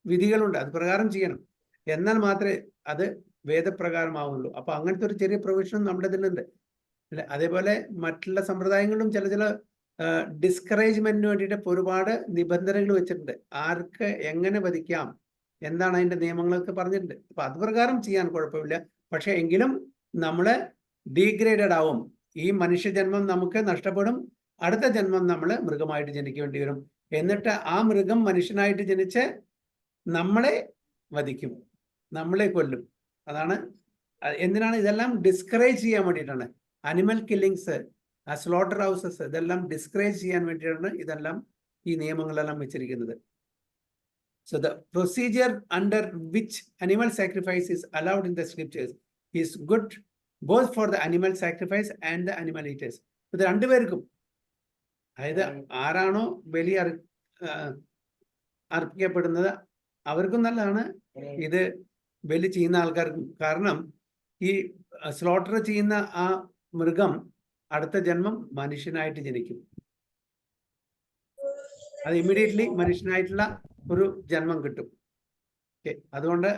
വിധികളുണ്ട്, അത് പ്രകാരം ചെയ്യണം. എന്നാൽ മാത്രമേ അത് വേദപ്രകാരമാവുള്ളൂ. അപ്പൊ അങ്ങനത്തെ ഒരു ചെറിയ പ്രൊവിഷനും നമ്മുടെ ഇതിലുണ്ട് അല്ലെ? അതേപോലെ മറ്റുള്ള സമ്പ്രദായങ്ങളിലും ചില ഡിസ്കറേജ്മെന്റിന് വേണ്ടിയിട്ട് ഒരുപാട് നിബന്ധനകൾ വെച്ചിട്ടുണ്ട്. ആർക്ക് എങ്ങനെ വധിക്കാം, എന്താണ് അതിന്റെ നിയമങ്ങളൊക്കെ പറഞ്ഞിട്ടുണ്ട്. അപ്പൊ അത് പ്രകാരം ചെയ്യാൻ കുഴപ്പമില്ല. പക്ഷെ എങ്കിലും നമ്മള് ഡീഗ്രേഡഡ് ആവും. ഈ മനുഷ്യജന്മം നമുക്ക് നഷ്ടപ്പെടും. അടുത്ത ജന്മം നമ്മൾ മൃഗമായിട്ട് ജനിക്കേണ്ടി വരും. എന്നിട്ട് ആ മൃഗം മനുഷ്യനായിട്ട് ജനിച്ച് നമ്മളെ വധിക്കും, നമ്മളെ കൊല്ലും. അതാണ് എന്തിനാണ് ഇതെല്ലാം ഡിസ്കറേജ് ചെയ്യാൻ വേണ്ടിയിട്ടാണ്. അനിമൽ കില്ലിങ്സ്, സ്ലോട്ടർ ഹൗസസ്, ഇതെല്ലാം ഡിസ്കറേജ് ചെയ്യാൻ വേണ്ടിയിട്ടാണ് ഇതെല്ലാം ഈ നിയമങ്ങളെല്ലാം വെച്ചിരിക്കുന്നത്. So the procedure under which animal sacrifice is allowed in the scriptures is good both for the animal sacrifice and the animal eaters. ഇത് രണ്ടുപേർക്കും, അതായത് ആരാണോ ബലി അർപ്പിക്കപ്പെടുന്നത് അവർക്കും നല്ലതാണ്, ഇത് ബലി ചെയ്യുന്ന ആൾക്കാർക്കും. കാരണം ഈ സ്ലോട്ടർ ചെയ്യുന്ന ആ മൃഗം അടുത്ത ജന്മം മനുഷ്യനായിട്ട് ജനിക്കും. അത് ഇമ്മീഡിയറ്റ്ലി മനുഷ്യനായിട്ടുള്ള ഒരു ജന്മം കിട്ടും. അതുകൊണ്ട്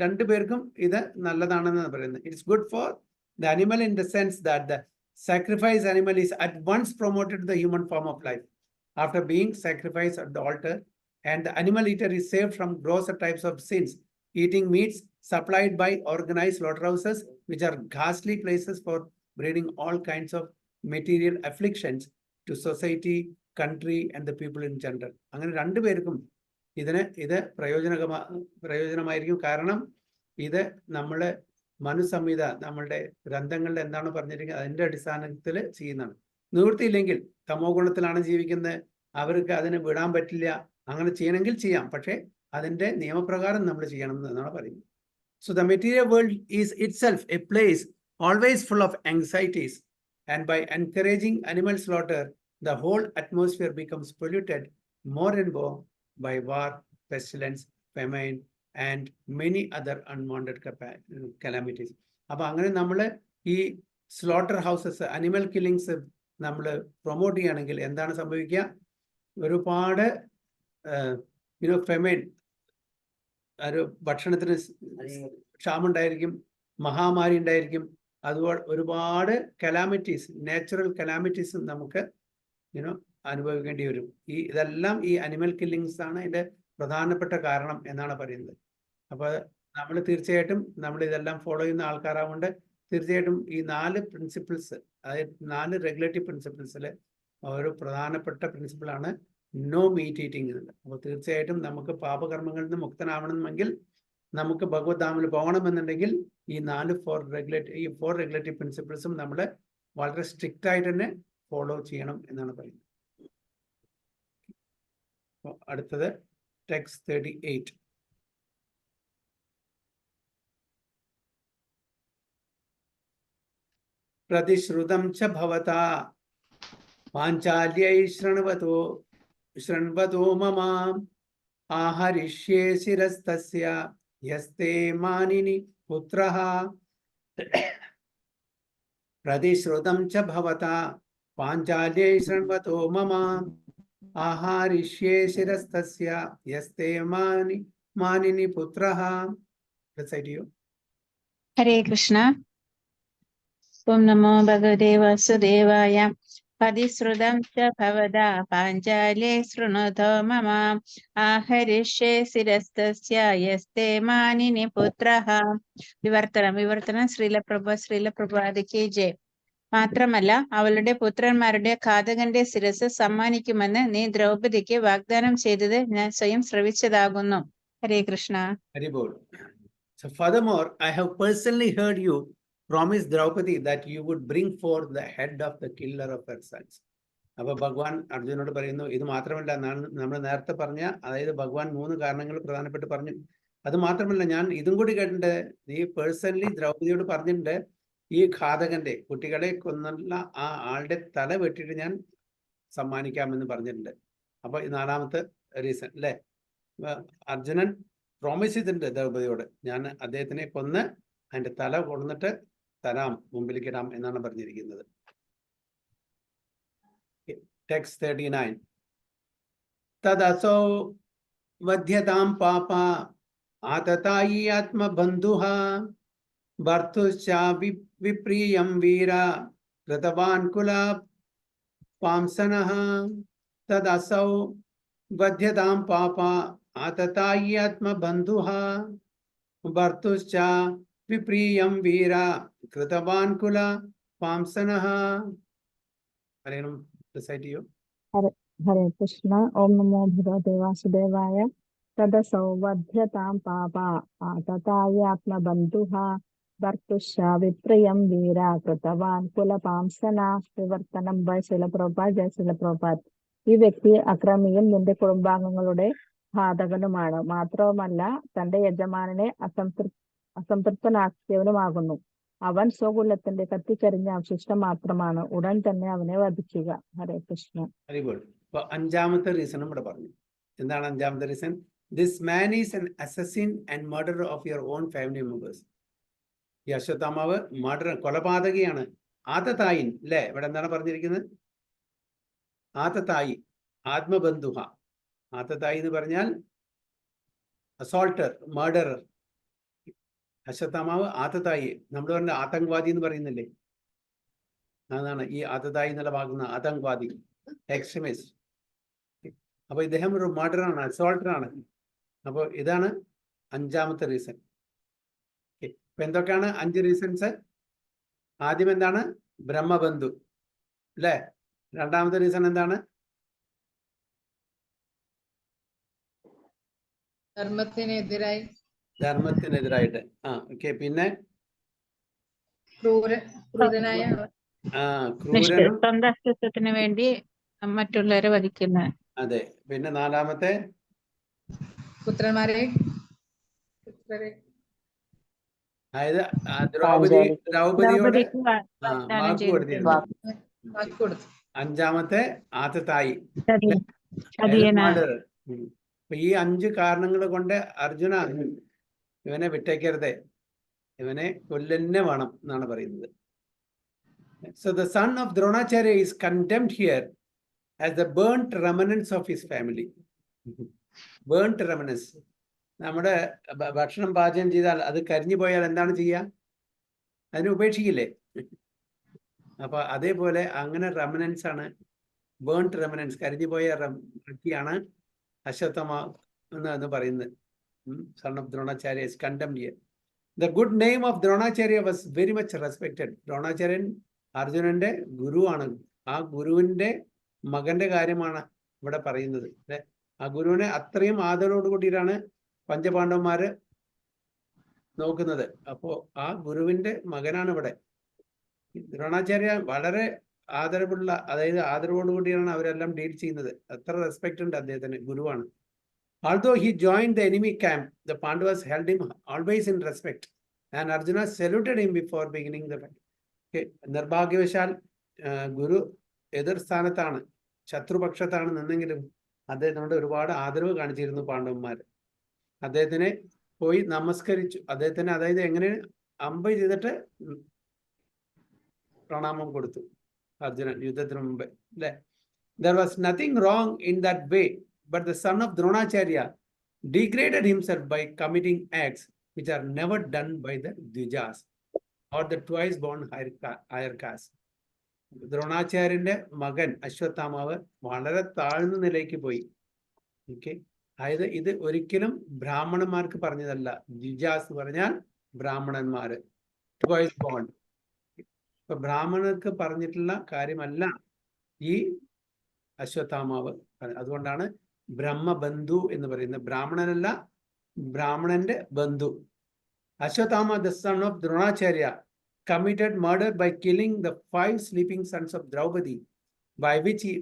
രണ്ടു പേർക്കും ഇത് നല്ലതാണെന്ന് പറയുന്നത്. It's good for the animal in the sense that the sacrifice animal is at once promoted to the human form of life after being sacrificed at the altar, and the animal eater is saved from grosser types of sins, eating meats supplied by organized slaughterhouses, which are ghastly places for breeding all kinds of material afflictions to society, country, and the people in general. അങ്ങനെ രണ്ടുപേർക്കും ഇത് പ്രയോജനമായിരിക്കും. കാരണം ഇത് നമ്മള് മനുസംഹിത, നമ്മളുടെ ഗ്രന്ഥങ്ങളിൽ എന്താണ് പറഞ്ഞിരിക്കുന്നത് അതിന്റെ അടിസ്ഥാനത്തിൽ ചെയ്യുന്നതാണ്. നിവൃത്തിയില്ലെങ്കിൽ തമോ ഗുണത്തിലാണ് ജീവിക്കുന്നത്, അവർക്ക് അതിനെ വിടാൻ പറ്റില്ല. അങ്ങനെ ചെയ്യണമെങ്കിൽ ചെയ്യാം, പക്ഷെ അതിന്റെ നിയമപ്രകാരം നമ്മൾ ചെയ്യണം എന്നാണ് പറയുന്നത്. So the material world is itself a place always full of anxieties, and by encouraging animal slaughter, the whole atmosphere becomes polluted more and more by war, pestilence, famine, and many other unwanted calamities. അപ്പൊ അങ്ങനെ നമ്മൾ ഈ slaughter houses, animal killings നമ്മൾ promote ചെയ്യുകയാണെങ്കിൽ എന്താണ് സംഭവിക്കുക? ഒരുപാട് famine, ഒരു ഭക്ഷണത്തിന് ക്ഷാമുണ്ടായിരിക്കും, മഹാമാരി ഉണ്ടായിരിക്കും, അതുപോലെ ഒരുപാട് കലാമിറ്റീസ്, നാച്ചുറൽ കലാമിറ്റീസ് നമുക്ക് അനുഭവിക്കേണ്ടി വരും. ഇതെല്ലാം ഈ അനിമൽ കില്ലിങ്സ് ആണ് ഇതിന്റെ പ്രധാനപ്പെട്ട കാരണം എന്നാണ് പറയുന്നത്. അപ്പൊ നമ്മൾ തീർച്ചയായിട്ടും നമ്മൾ ഇതെല്ലാം ഫോളോ ചെയ്യുന്ന ആൾക്കാരാവുകൊണ്ട് തീർച്ചയായിട്ടും ഈ 4 പ്രിൻസിപ്പിൾസ്, അതായത് 4 റെഗുലേറ്ററി പ്രിൻസിപ്പിൾസിൽ ഒരു പ്രധാനപ്പെട്ട പ്രിൻസിപ്പിളാണ് നോ മീറ്റ് ഈറ്റിംഗ് എന്നുള്ളത്. അപ്പോൾ തീർച്ചയായിട്ടും നമുക്ക് പാപകർമ്മങ്ങളിൽ നിന്ന് മുക്തനാവണമെങ്കിൽ, നമുക്ക് ഭഗവത് ധാമിൽ പോകണമെന്നുണ്ടെങ്കിൽ ഈ 4 റെഗുലേറ്ററി പ്രിൻസിപ്പിൾസും നമ്മൾ വളരെ സ്ട്രിക്റ്റ് ആയിട്ട് തന്നെ ഫോളോ ചെയ്യണം എന്നാണ് പറയുന്നത്. അടുത്തത് ടെക്സ്റ്റ് 38. പ്രതിശ്രുതം ച ഭവതാ പാഞ്ചാല്യൈ ശൃണ്വതോ മമ ആഹരിഷ്യേ ശിരസ്തസ്യ യസ്തേ മാനിനി പുത്രഃ. പ്രതിശ്രുതം ച ഭവതാ പാഞ്ചാല്യൈ ശൃണ്വതോ മമ ആഹാരിഷ്യേ ശിരസ്തസ്യ യസ്തേ മാനിനി പുത്രഃ. ഹരേ കൃഷ്ണ. ഓം നമോ ഭഗവതേ വാസുദേവായ. പതിശ്രുതം ച ഭവതാ പാഞ്ചാലേ ശൃണുതോ മമ ആഹരിഷ്യേ ശിരസ്തസ്യ യസ്തേ മാനിനി പുത്രഃ. വിവർത്തനം. ശ്രീലപ്രഭുപാദയ്ക്ക് ജയ്. മാത്രമല്ല, അവളുടെ പുത്രന്മാരുടെ ഘാതകന്റെ ശിരസ് സമ്മാനിക്കുമെന്ന് നീ ദ്രൗപദിക്ക് വാഗ്ദാനം ചെയ്തത് ഞാൻ സ്വയം ശ്രവിച്ചതാകുന്നു. ഹരേ Krishna. ഹരിബോൾ. So furthermore, I have personally heard you promise Draupadi that you would bring forth the head of the killer of her sons. അപ്പൊ ഭഗവാൻ അർജുനോട് പറയുന്നു, ഇത് മാത്രമല്ല, നമ്മൾ നേരത്തെ പറഞ്ഞ, അതായത് ഭഗവാൻ 3 കാരണങ്ങൾ പ്രധാനപ്പെട്ട് പറഞ്ഞു. അത് മാത്രമല്ല, ഞാൻ ഇതും കൂടി കേട്ടിട്ടുണ്ട്, നീ പേഴ്സണലി ദ്രൗപദിയോട് പറഞ്ഞിട്ടുണ്ട്, ഈ ഘാതകന്റെ, കുട്ടികളെ കൊന്നുള്ള ആ ആളുടെ തല വെട്ടിയിട്ട് ഞാൻ സമ്മാനിക്കാമെന്ന് പറഞ്ഞിട്ടുണ്ട്. അപ്പൊ 4ാമത്തെ റീസൺ അല്ലേ, അർജുനൻ പ്രോമിസ് ചെയ്തിട്ടുണ്ട് ദ്രൗപദിയോട്, ഞാൻ അദ്ദേഹത്തിനെ കൊന്ന് അതിന്റെ തല കൊണ്ടുവന്നിട്ട് തരാം, മുമ്പിലേക്ക് ഇടാം എന്നാണ് പറഞ്ഞിരിക്കുന്നത്. ടെക്സ്റ്റ് 39. തദസോ വധ്യതാം പാപ ആതതായി ആത്മബന്ധുഃ ഭർത്തുശ്ച വിപ്രിയം വീര കൃതവാൻ കുലപാംസനഃ. തദസൗ വധ്യതാം പാപ ആതതായി ആത്മബന്ധുഃ ഭർത്തുശ്ച വിപ്രിയം വീര കൃതവാൻ കുലപാംസനഃ. പറയണം, റിസൈറ്റ് ചെയ്യൂ. ഹരേ കൃഷ്ണ. ഓം നമോ ഭഗവതേ വാസുദേവായ. തദസൗ വധ്യതാം പാപ ആതതായ ആത്മബന്ധുഃ ഭർത്തുശ്ച വിപ്രിയം വീര കൃതവാൻ കുലപാംസനഃ. വിവർത്തനം ബൈ ശിലപ്രഭുപാദ്. ജയ ശിലപ്രഭുപാദ്. ഈ വ്യക്തി അക്രമിയും നിന്റെ കുടുംബാംഗങ്ങളുടെ ഘാതകനുമാണ്. മാത്രവുമല്ല, തന്റെ യജമാനനെ അസംതൃപ്തനാക്കിയവനുമാകുന്നു. അവൻ സ്വകുലത്തിന്റെ കത്തിക്കരിഞ്ഞ അവശിഷ്ടം മാത്രമാണ്. ഉടൻ തന്നെ അവനെ വധിക്കുക. ഹരേ കൃഷ്ണ. Very good. അപ്പൊ അഞ്ചാമത്തെ റീസണും ഇവിടെ പറഞ്ഞു. എന്താണ് അഞ്ചാമത്തെ reason? This man is an assassin and murderer of your own family members. ഈ അശ്വത്ഥാമാവ് കൊലപാതകയാണ്. ആതതായിൻ അല്ലേ? ഇവിടെ എന്താണ് പറഞ്ഞിരിക്കുന്നത്? ആതതായി, ആത്മബന്ധുഹ. ആതതായി എന്ന് പറഞ്ഞാൽ അസോൾട്ടർ, മർഡറർ. അശ്വത്ഥാമാവ് ആതതായി, നമ്മൾ പറഞ്ഞ ആതങ്കവാദി എന്ന് പറയുന്നില്ലേ, അതാണ് ഈ ആതതായി എന്നുള്ള ഭാഗത്തുനിന്ന് ആതങ്കവാദി, എക്സ്ട്രീമിസ്റ്റ്. അപ്പൊ ഇദ്ദേഹം ഒരു മർഡറാണ്, അസോൾട്ടറാണ്. അപ്പോൾ ഇതാണ് അഞ്ചാമത്തെ റീസൺ. ഇപ്പൊ എന്തൊക്കെയാണ് 5 റീസൺസ്? ആദ്യം എന്താണ്? ബ്രഹ്മബന്ധു അല്ലേ? രണ്ടാമത്തെ റീസൺ എന്താണ്? ധർമ്മത്തിനെതിരായിട്ട്. ഓക്കെ. പിന്നെ ക്രൂരനായ ക്രൂരനും. സ്വന്തം അസ്തിത്വത്തിന് വേണ്ടി മറ്റുള്ളവരെ വധിക്കുന്ന. അതെ. പിന്നെ നാലാമത്തെ പുത്രന്മാരെ അതായത് ദ്രൗപദിയോട് വാഗ്ദാനം വാക്ക് കൊടുത്തിരുന്നു. കൊടുത്തു. അഞ്ചാമത്തെ ആതതായി, ചതിയനാണ്. അപ്പൊ ഈ 5 കാരണങ്ങൾ കൊണ്ട് അർജുന ഇവനെ വിട്ടേക്കരുതേ, ഇവനെ കൊല്ലന്നെ വേണം എന്നാണ് പറയുന്നത്. So the son of Dronacharya is condemned here as the burnt remnants of his family. Burnt remnants. നമ്മുടെ ഭക്ഷണം പാചകം ചെയ്താൽ അത് കരിഞ്ഞു പോയാൽ എന്താണ് ചെയ്യുക? അതിനെ ഉപേക്ഷിക്കില്ലേ? അപ്പൊ അതേപോലെ അങ്ങനെ റെമനൻസ് ആണ്, ബേൺട്ട് റെമനൻസ്, കരിഞ്ഞു പോയ വ്യക്തിയാണ് അശ്വത്ഥമാ എന്ന് പറയുന്നത്. Son of Dronacharya is condemned here. The good name of Dronacharya was very much respected. ദ്രോണാചാര്യൻ അർജുനന്റെ ഗുരുവാണ്. ആ ഗുരുവിന്റെ മകന്റെ കാര്യമാണ് ഇവിടെ പറയുന്നത്. ആ ഗുരുവിനെ അത്രയും ആദരവോട് കൂടിയിട്ടാണ് പഞ്ചപാണ്ഡവന്മാര് നോക്കുന്നത്. അപ്പോ ആ ഗുരുവിന്റെ മകനാണ് ഇവിടെ. ദ്രോണാചാര്യ വളരെ ആദരവുള്ള, അതായത് ആദരവോടുകൂടിയാണ് അവരെല്ലാം ഡീൽ ചെയ്യുന്നത്. അത്ര റെസ്പെക്ട് ഉണ്ട് അദ്ദേഹത്തിന്, ഗുരുവാണ്. Although he joined the enemy camp, the Pandavas held him always in respect, and Arjuna saluted him before beginning the fight. Okay. നിർഭാഗ്യവശാൽ ഗുരു എതിർ സ്ഥാനത്താണ്, ശത്രുപക്ഷത്താണ് നിന്നെങ്കിലും അദ്ദേഹത്തിനോട് ഒരുപാട് ആദരവ് കാണിച്ചിരുന്നു പാണ്ഡവന്മാര്. അദ്ദേഹത്തിനെ പോയി നമസ്കരിച്ചു. അദ്ദേഹത്തിന്, അതായത് എങ്ങനെ അമ്പ് ചെയ്തിട്ട് പ്രണാമം കൊടുത്തു അർജുനൻ യുദ്ധത്തിന് മുമ്പ് അല്ലെ? There was nothing wrong in that way, but the son of Dronacharya degraded himself by committing acts which are never done by the Dvijas or the twice born higher caste. ദ്രോണാചാര്യന്റെ മകൻ അശ്വത്ഥാമാവ് വളരെ താഴ്ന്ന നിലയ്ക്ക് പോയി. ഓക്കെ. അതായത് ഇത് ഒരിക്കലും ബ്രാഹ്മണന്മാർക്ക് പറഞ്ഞതല്ല. ദ്വിജാസ് പറഞ്ഞാൽ ബ്രാഹ്മണന്മാര്, ട്വൈസ് ബോൺ. ഇപ്പൊ ബ്രാഹ്മണർക്ക് പറഞ്ഞിട്ടുള്ള കാര്യമല്ല ഈ അശ്വത്ഥാമാവ്. അതുകൊണ്ടാണ് ബ്രഹ്മബന്ധു എന്ന് പറയുന്നത്. ബ്രാഹ്മണനല്ല, ബ്രാഹ്മണന്റെ ബന്ധു. Ashwatthama, the son of Dronacharya, committed murder by killing the 5 sleeping sons of Draupadi, by which he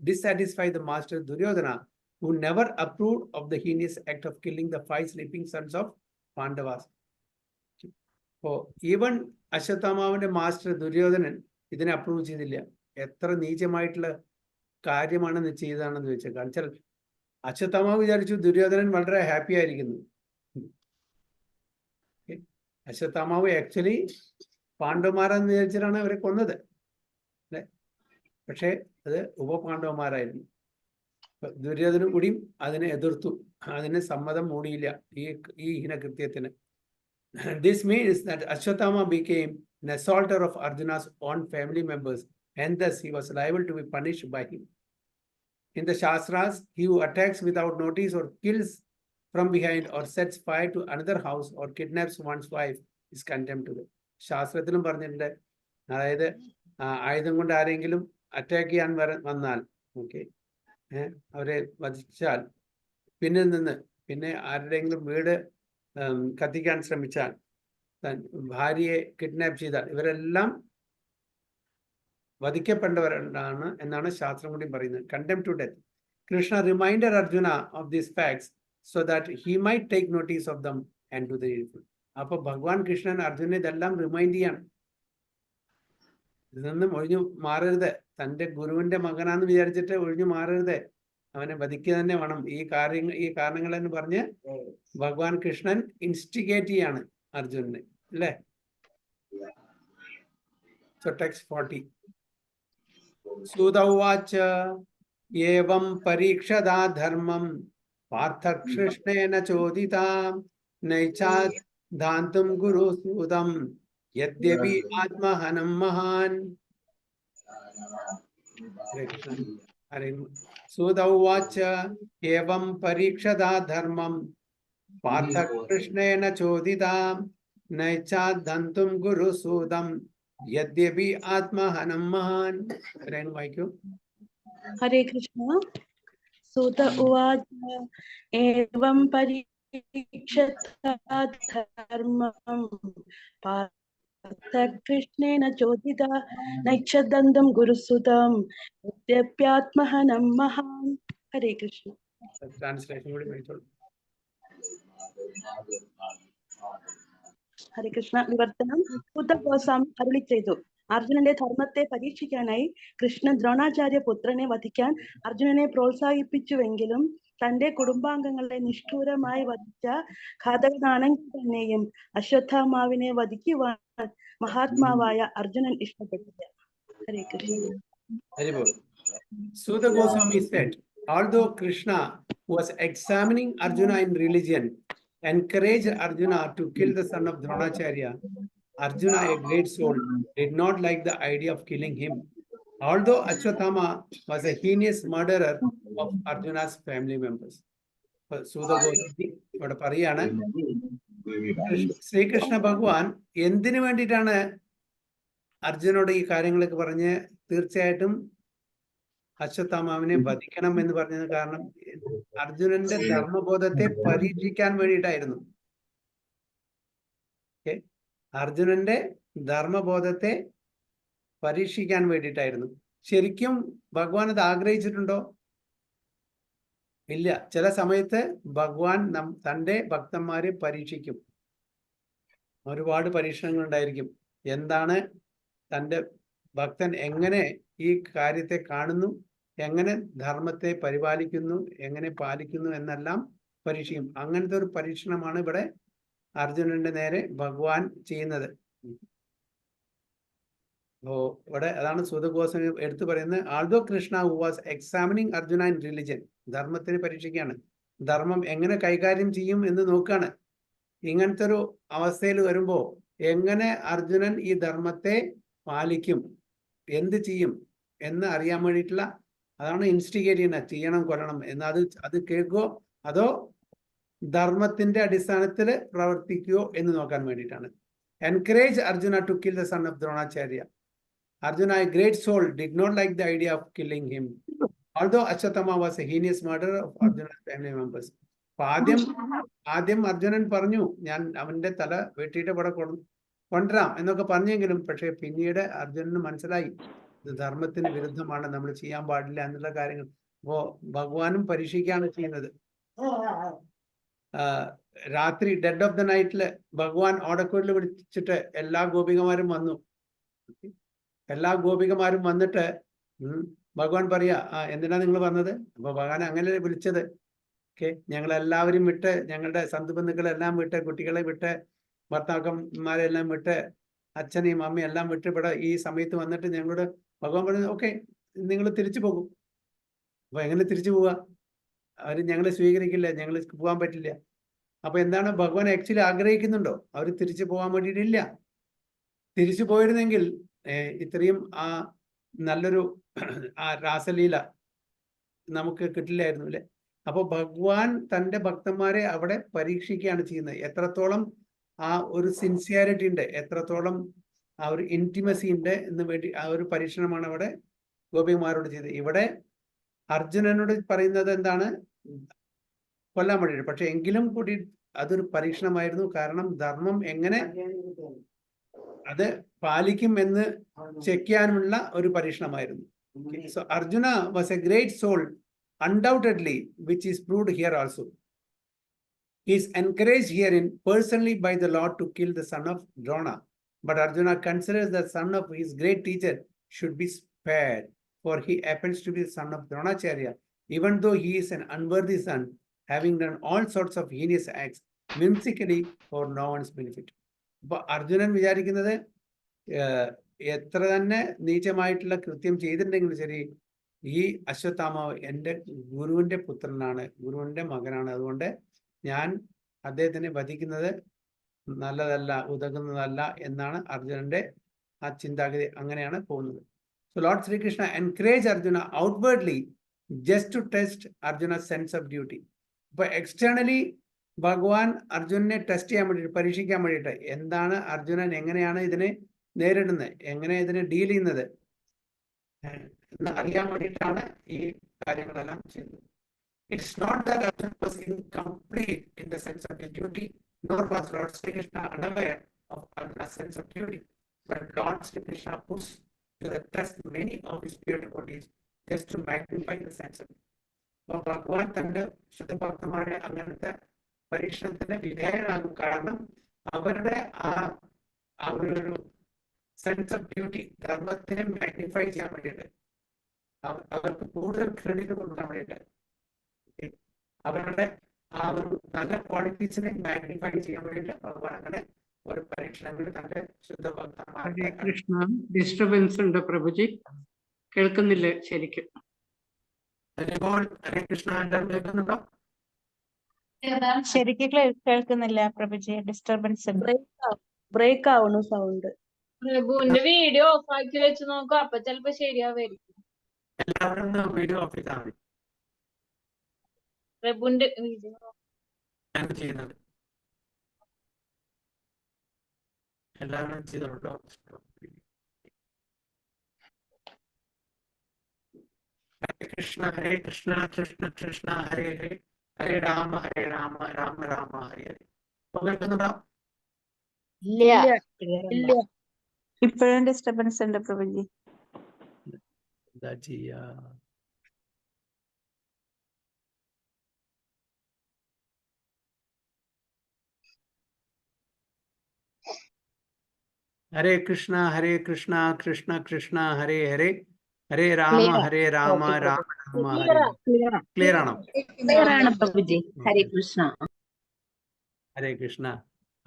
dissatisfied the master Duryodhana, who never approved of the heinous act of killing the 5 sleeping sons of Pandavas. So even അശ്വത്ഥാമാവിന്റെ master Duryodhana ഇതിനെ approve ചെയ്തില്ല. എത്ര നീചമായിട്ടുള്ള കാര്യമാണ് ചെയ്തതാണെന്ന് ചോദിച്ചാൽ, കാരണം വെച്ചാൽ അശ്വത്ഥാമാവ് വിചാരിച്ചു ദുര്യോധനൻ വളരെ ഹാപ്പി ആയിരിക്കുന്നു. അശ്വത്ഥാമാവ് ആക്ച്വലി പാണ്ഡവന്മാരെന്ന് വിചാരിച്ചിട്ടാണ് അവരെ കൊന്നത് അല്ലെ? പക്ഷെ അത് ഉപപാണ്ഡവന്മാരായിരുന്നു. ദുര്യോധനും കൂടിയും അതിനെ എതിർത്തു, അതിന് സമ്മതം മൂടിയില്ല ഈ ഹീനകൃത്യത്തിന്. This means that Ashwatthama became an assaulter of Arjuna's own family members, and thus he was liable to be punished by him. In the Shastras, he who attacks without notice or kills from behind or sets fire to another house or kidnaps one's wife is condemned to it. ശാസ്ത്രത്തിലും പറഞ്ഞിട്ടുണ്ട്, അതായത് ആയുധം കൊണ്ട് ആരെങ്കിലും attack ചെയ്യാൻ വന്നാൽ, okay, അവരെ വധിച്ചാൽ, പിന്നെ ആരുടെയെങ്കിലും വീട് കത്തിക്കാൻ ശ്രമിച്ചാൽ, ഭാര്യയെ കിഡ്നാപ്പ് ചെയ്താൽ, ഇവരെല്ലാം വധിക്കപ്പെടേണ്ടവരാണ് എന്നാണ് ശാസ്ത്രം കൂടി പറയുന്നത്. Contempt to death. Krishna reminded Arjuna of these facts so that he might take notice of them and do the evil. അപ്പൊ ഭഗവാൻ കൃഷ്ണൻ അർജുനെ ഇതെല്ലാം റിമൈൻഡ് ചെയ്യാണ്. ഇതൊന്നും ഒഴിഞ്ഞു മാറരുത്. തന്റെ ഗുരുവിന്റെ മകനാന്ന് വിചാരിച്ചിട്ട് ഒഴിഞ്ഞു മാറരുത്. അവനെ വധിക്കുക തന്നെ വേണം. ഈ കാരണങ്ങൾ എന്ന് പറഞ്ഞ് ഭഗവാൻ കൃഷ്ണൻ ഇൻസ്റ്റിഗേറ്റ് ചെയ്യാണ് അർജുനനെ, അല്ലേ? So text 40. Sudauvacha evam parikshada dharmam partha krishnena chodita naichad dhantum guru sudam yadyapi atmahanam mahan. Sudauvacha evam parikshada dharmam partha krishnena chodita naichad dhantum guru sudam यद्यपि आत्महनं महान्. वाक्यो हरे कृष्ण. सूत उवाच एवं परीक्षता धर्मं पार्थ कृष्णेन चोदिता नैच्छदन्तं गुरुसुतं यद्यप्यात्महनं महान्. हरे कृष्ण. ट्रांसलेशन. ഹരേ കൃഷ്ണ. വിവർത്തനം. ബുദ്ധഗോസ്വാമി അരുളി ചെയ്തു, അർജുനന്റെ ധർമ്മത്തെ പരീക്ഷിക്കാനായി കൃഷ്ണൻ ദ്രോണാചാര്യ പുത്രനെ വധിക്കാൻ അർജുനനെ പ്രോത്സാഹിപ്പിച്ചുവെങ്കിലും തന്റെ കുടുംബാംഗങ്ങളെ നിഷ്ഠൂരമായി വധിച്ച ഘാതകനാണെങ്കിൽ തന്നെയും അശ്വത്ഥാമാവിനെ വധിക്കുവാൻ മഹാത്മാവായ അർജുനൻ ഇഷ്ടപ്പെട്ടില്ല. ഹരേ Krishna. Sudha Goswami said, although Krishna was examining Arjuna in religion, encouraged Arjuna to kill the son of Dronacharya, Arjuna, a great soul, did not like the idea of killing him. Although Ashwatthama was a heinous murderer of Arjuna's family members. Sudha Goswami ഇവിടെ പറയാണ്, ശ്രീകൃഷ്ണ ഭഗവാൻ എന്തിനു വേണ്ടിയിട്ടാണ് അർജുനോട് ഈ കാര്യങ്ങളൊക്കെ പറഞ്ഞ് തീർച്ചയായിട്ടും അശ്വത്ഥാമാവിനെ വധിക്കണം എന്ന് പറഞ്ഞത് കാരണം അർജുനന്റെ ധർമ്മബോധത്തെ പരീക്ഷിക്കാൻ വേണ്ടിയിട്ടായിരുന്നു. അർജുനന്റെ ധർമ്മബോധത്തെ പരീക്ഷിക്കാൻ വേണ്ടിയിട്ടായിരുന്നു. ശരിക്കും ഭഗവാൻ അത് ആഗ്രഹിച്ചിട്ടുണ്ടോ? ഇല്ല. ചില സമയത്ത് ഭഗവാൻ തന്റെ ഭക്തന്മാരെ പരീക്ഷിക്കും. ഒരുപാട് പരീക്ഷണങ്ങൾ ഉണ്ടായിരിക്കും. എന്താണ് തന്റെ ഭക്തൻ എങ്ങനെ ഈ കാര്യത്തെ കാണുന്നു, എങ്ങനെ ധർമ്മത്തെ പരിപാലിക്കുന്നു, എങ്ങനെ പാലിക്കുന്നു എന്നെല്ലാം പരീക്ഷിക്കും. അങ്ങനത്തെ ഒരു പരീക്ഷണമാണ് ഇവിടെ അർജുനന്റെ നേരെ ഭഗവാൻ ചെയ്യുന്നത്. ഇവിടെ അതാണ് സൂത ഗോസ്വാമി എടുത്തു പറയുന്നത്. Although Krishna who was examining Arjuna in religion, ധർമ്മത്തിന് പരീക്ഷിക്കുകയാണ്. ധർമ്മം എങ്ങനെ കൈകാര്യം ചെയ്യും എന്ന് നോക്കാണ്. ഇങ്ങനത്തെ ഒരു അവസ്ഥയിൽ വരുമ്പോ എങ്ങനെ അർജുനൻ ഈ ധർമ്മത്തെ പാലിക്കും, എന്ത് ചെയ്യും എന്ന് അറിയാൻ വേണ്ടിയിട്ടുള്ള, അതാണ് ഇൻസ്റ്റിഗേറ്റ് ചെയ്യുന്നത്. ചെയ്യണം, കൊല്ലണം എന്ന് അത് കേൾക്കുകയോ അതോ ധർമ്മത്തിന്റെ അടിസ്ഥാനത്തിൽ പ്രവർത്തിക്കുകയോ എന്ന് നോക്കാൻ വേണ്ടിയിട്ടാണ്. Encourage Arjuna to kill the son of Dronacharya. Arjuna, a great soul, did not like the idea of killing him. Although Ashwatthama was a heinous murderer of Arjuna's family members. ആദ്യം അർജുനൻ പറഞ്ഞു, ഞാൻ അവന്റെ തല വെട്ടിയിട്ട് ഇവിടെ കൊണ്ടുവരാം എന്നൊക്കെ പറഞ്ഞെങ്കിലും, പക്ഷെ പിന്നീട് അർജുനന് മനസ്സിലായി ഇത് ധർമ്മത്തിന് വിരുദ്ധമാണ്, നമ്മൾ ചെയ്യാൻ പാടില്ല എന്നുള്ള കാര്യങ്ങൾ. അപ്പോ ഭഗവാനും പരീക്ഷിക്കുകയാണ് ചെയ്യുന്നത്. രാത്രി ഡെഡ് ഓഫ് ദ നൈറ്റില് ഭഗവാൻ ഓടക്കുഴലിൽ വിളിച്ചിട്ട് എല്ലാ ഗോപികമാരും വന്നു. എല്ലാ ഗോപികമാരും വന്നിട്ട് ഭഗവാൻ പറയാ, എന്തിനാ നിങ്ങൾ വന്നത്? അപ്പൊ ഭഗവാൻ അങ്ങനെ വിളിച്ചത്. ഞങ്ങളെല്ലാവരും വിട്ട്, ഞങ്ങളുടെ സന്തുബന്ധുക്കളെല്ലാം വിട്ട്, കുട്ടികളെ വിട്ട്, ഭർത്താക്കന്മാരെല്ലാം വിട്ട്, അച്ഛനെയും അമ്മയും എല്ലാം വിട്ട് ഇവിടെ ഈ സമയത്ത് വന്നിട്ട് ഞങ്ങളോട് ഭഗവാൻ പറഞ്ഞു, ഓക്കെ നിങ്ങൾ തിരിച്ചു പോകും. അപ്പൊ എങ്ങനെ തിരിച്ചു പോവുക? അവർ ഞങ്ങളെ സ്വീകരിക്കില്ല, ഞങ്ങൾ പോകാൻ പറ്റില്ല. അപ്പൊ എന്താണ് ഭഗവാൻ ആക്ച്വലി ആഗ്രഹിക്കുന്നുണ്ടോ? അവർ തിരിച്ചു പോകാൻ വേണ്ടിയിട്ടില്ല. തിരിച്ചു പോയിരുന്നെങ്കിൽ ഇത്രയും നല്ലൊരു രാസലീല നമുക്ക് കിട്ടില്ലായിരുന്നു, അല്ലെ? അപ്പൊ ഭഗവാൻ തന്റെ ഭക്തന്മാരെ അവിടെ പരീക്ഷിക്കുകയാണ് ചെയ്യുന്നത്. എത്രത്തോളം ആ ഒരു സിൻസിയാരിറ്റി ഉണ്ട്, എത്രത്തോളം ആ ഒരു ഇന്റിമസി ഉണ്ട് എന്ന് വേണ്ടി ആ ഒരു പരീക്ഷണമാണ് അവിടെ ഗോപികമാരോട് ചെയ്തത്. ഇവിടെ അർജുനനോട് പറയുന്നത് എന്താണ്? കൊല്ലാൻ വേണ്ടിയിട്ട്. പക്ഷെ എങ്കിലും കൂടി അതൊരു പരീക്ഷണമായിരുന്നു. കാരണം ധർമ്മം എങ്ങനെ അത് പാലിക്കും എന്ന് ചെക്ക് ചെയ്യാനുള്ള ഒരു പരീക്ഷണമായിരുന്നു. So Arjuna was a great soul, undoubtedly, which is proved here also. He is encouraged herein personally by the Lord to kill the son of Drona. But Arjuna considers the son of his great teacher should be spared, for he happens to be the son of Dronacharya, even though he is an unworthy son, having done all sorts of heinous acts, whimsically for no one's benefit. അപ്പൊ അർജുനൻ വിചാരിക്കുന്നത് എത്ര തന്നെ നീചമായിട്ടുള്ള കൃത്യം ചെയ്തിട്ടുണ്ടെങ്കിലും ശരി, ഈ അശ്വത്ഥാമാവ് എൻ്റെ ഗുരുവിന്റെ പുത്രനാണ്, ഗുരുവിന്റെ മകനാണ്, അതുകൊണ്ട് ഞാൻ അദ്ദേഹത്തിനെ വധിക്കുന്നത് നല്ലതല്ല, ഉതകുന്നതല്ല എന്നാണ് അർജുനന്റെ ആ ചിന്താഗതി. അങ്ങനെയാണ് പോകുന്നത്. So Lord Sri Krishna encouraged Arjuna outwardly just to test Arjuna's sense of duty. അപ്പൊ എക്സ്റ്റേണലി ഭഗവാൻ അർജുനനെ ടെസ്റ്റ് ചെയ്യാൻ വേണ്ടിയിട്ട്, പരീക്ഷിക്കാൻ വേണ്ടിയിട്ട്, എന്താണ് അർജുനൻ എങ്ങനെയാണ് ഇതിനെ നേരിടുന്നത്, എങ്ങനെ ഇതിനെ ഡീൽ ചെയ്യുന്നത് എന്ന് അറിയാൻ വേണ്ടിയിട്ടാണ് ഈ കാര്യങ്ങളെല്ലാം ചെയ്തത്. It's not that Arjuna was incomplete in the sense of his duty, nor was Lord Sri Krishna unaware of Arjuna's sense of duty. But Lord Sri Krishna pushed to the test many of his pure devotees just to magnify the sense of it. അപ്പോൾ ഭഗവാൻ തന്റെ ശുദ്ധഭക്തന്മാരെ അങ്ങനത്തെ പരീക്ഷണത്തിന് വിധേയനാകും. കാരണം അവരുടെ ആ ഒരു sense of duty, ധർമ്മത്തിനെ magnify ചെയ്യാൻ വേണ്ടിയിട്ട്, അവർക്ക് കൂടുതൽ ക്രെഡിറ്റ് കൊടുക്കാൻ വേണ്ടിയിട്ട്, അവരുടെ ആ ഒരു നല്ല ക്വാളിറ്റീസിനെ മാഗ്നിഫൈ ചെയ്യാൻ വേണ്ടിയിട്ട് ഭഗവാൻ അങ്ങനെ ഒരു പരീക്ഷണങ്ങൾ തന്റെ ശുദ്ധഭക്തന്മാരെ. കൃഷ്ണ, ഡിസ്റ്റർബൻസ് ഉണ്ട് പ്രഭുജി, കേൾക്കുന്നില്ല ശരിക്കും. ഹരേ കൃഷ്ണ, കേൾക്കുന്നുണ്ടോ? ശരിക്കും കേൾക്കുന്നില്ല പ്രഭുജി, ഡിസ്റ്റർബൻസ് ഉണ്ട്. ബ്രേക്ക് ആവണു സൗണ്ട്. പ്രഭുവിന്റെ വീഡിയോ ഓഫ് ആക്കി വെച്ച് നോക്കും, അപ്പൊ ചിലപ്പോ ശരിയാവായിരിക്കും. എല്ലാവരും വീഡിയോ ഓഫ് ചെയ്താൽ മതി. പ്രഭുവിന്റെ വീഡിയോ ഞാൻ ചെയ്യുന്നത് എല്ലാവരും ചെയ്തോട്ടോ. ഹരേ കൃഷ്ണ കൃഷ്ണ കൃഷ്ണ ഹരേ ഹരേ, ഹരേ രാമ രാമ രാമ ഹരേ ഹരേ. കേൾക്കുന്നുണ്ടോ? ഇല്ല. ഇപ്പോഴും ഡിസ്റ്റർബൻസ് ഉണ്ട് പ്രഭുജി. എന്താ ചെയ്യാ? ഹരേ കൃഷ്ണ കൃഷ്ണ കൃഷ്ണ ഹരേ ഹരേ, ഹരേ രാമ രാമ രാമ ഹരേ. ക്ലിയർ ആണോ? ഹരേ കൃഷ്ണ. ഹരേ കൃഷ്ണ.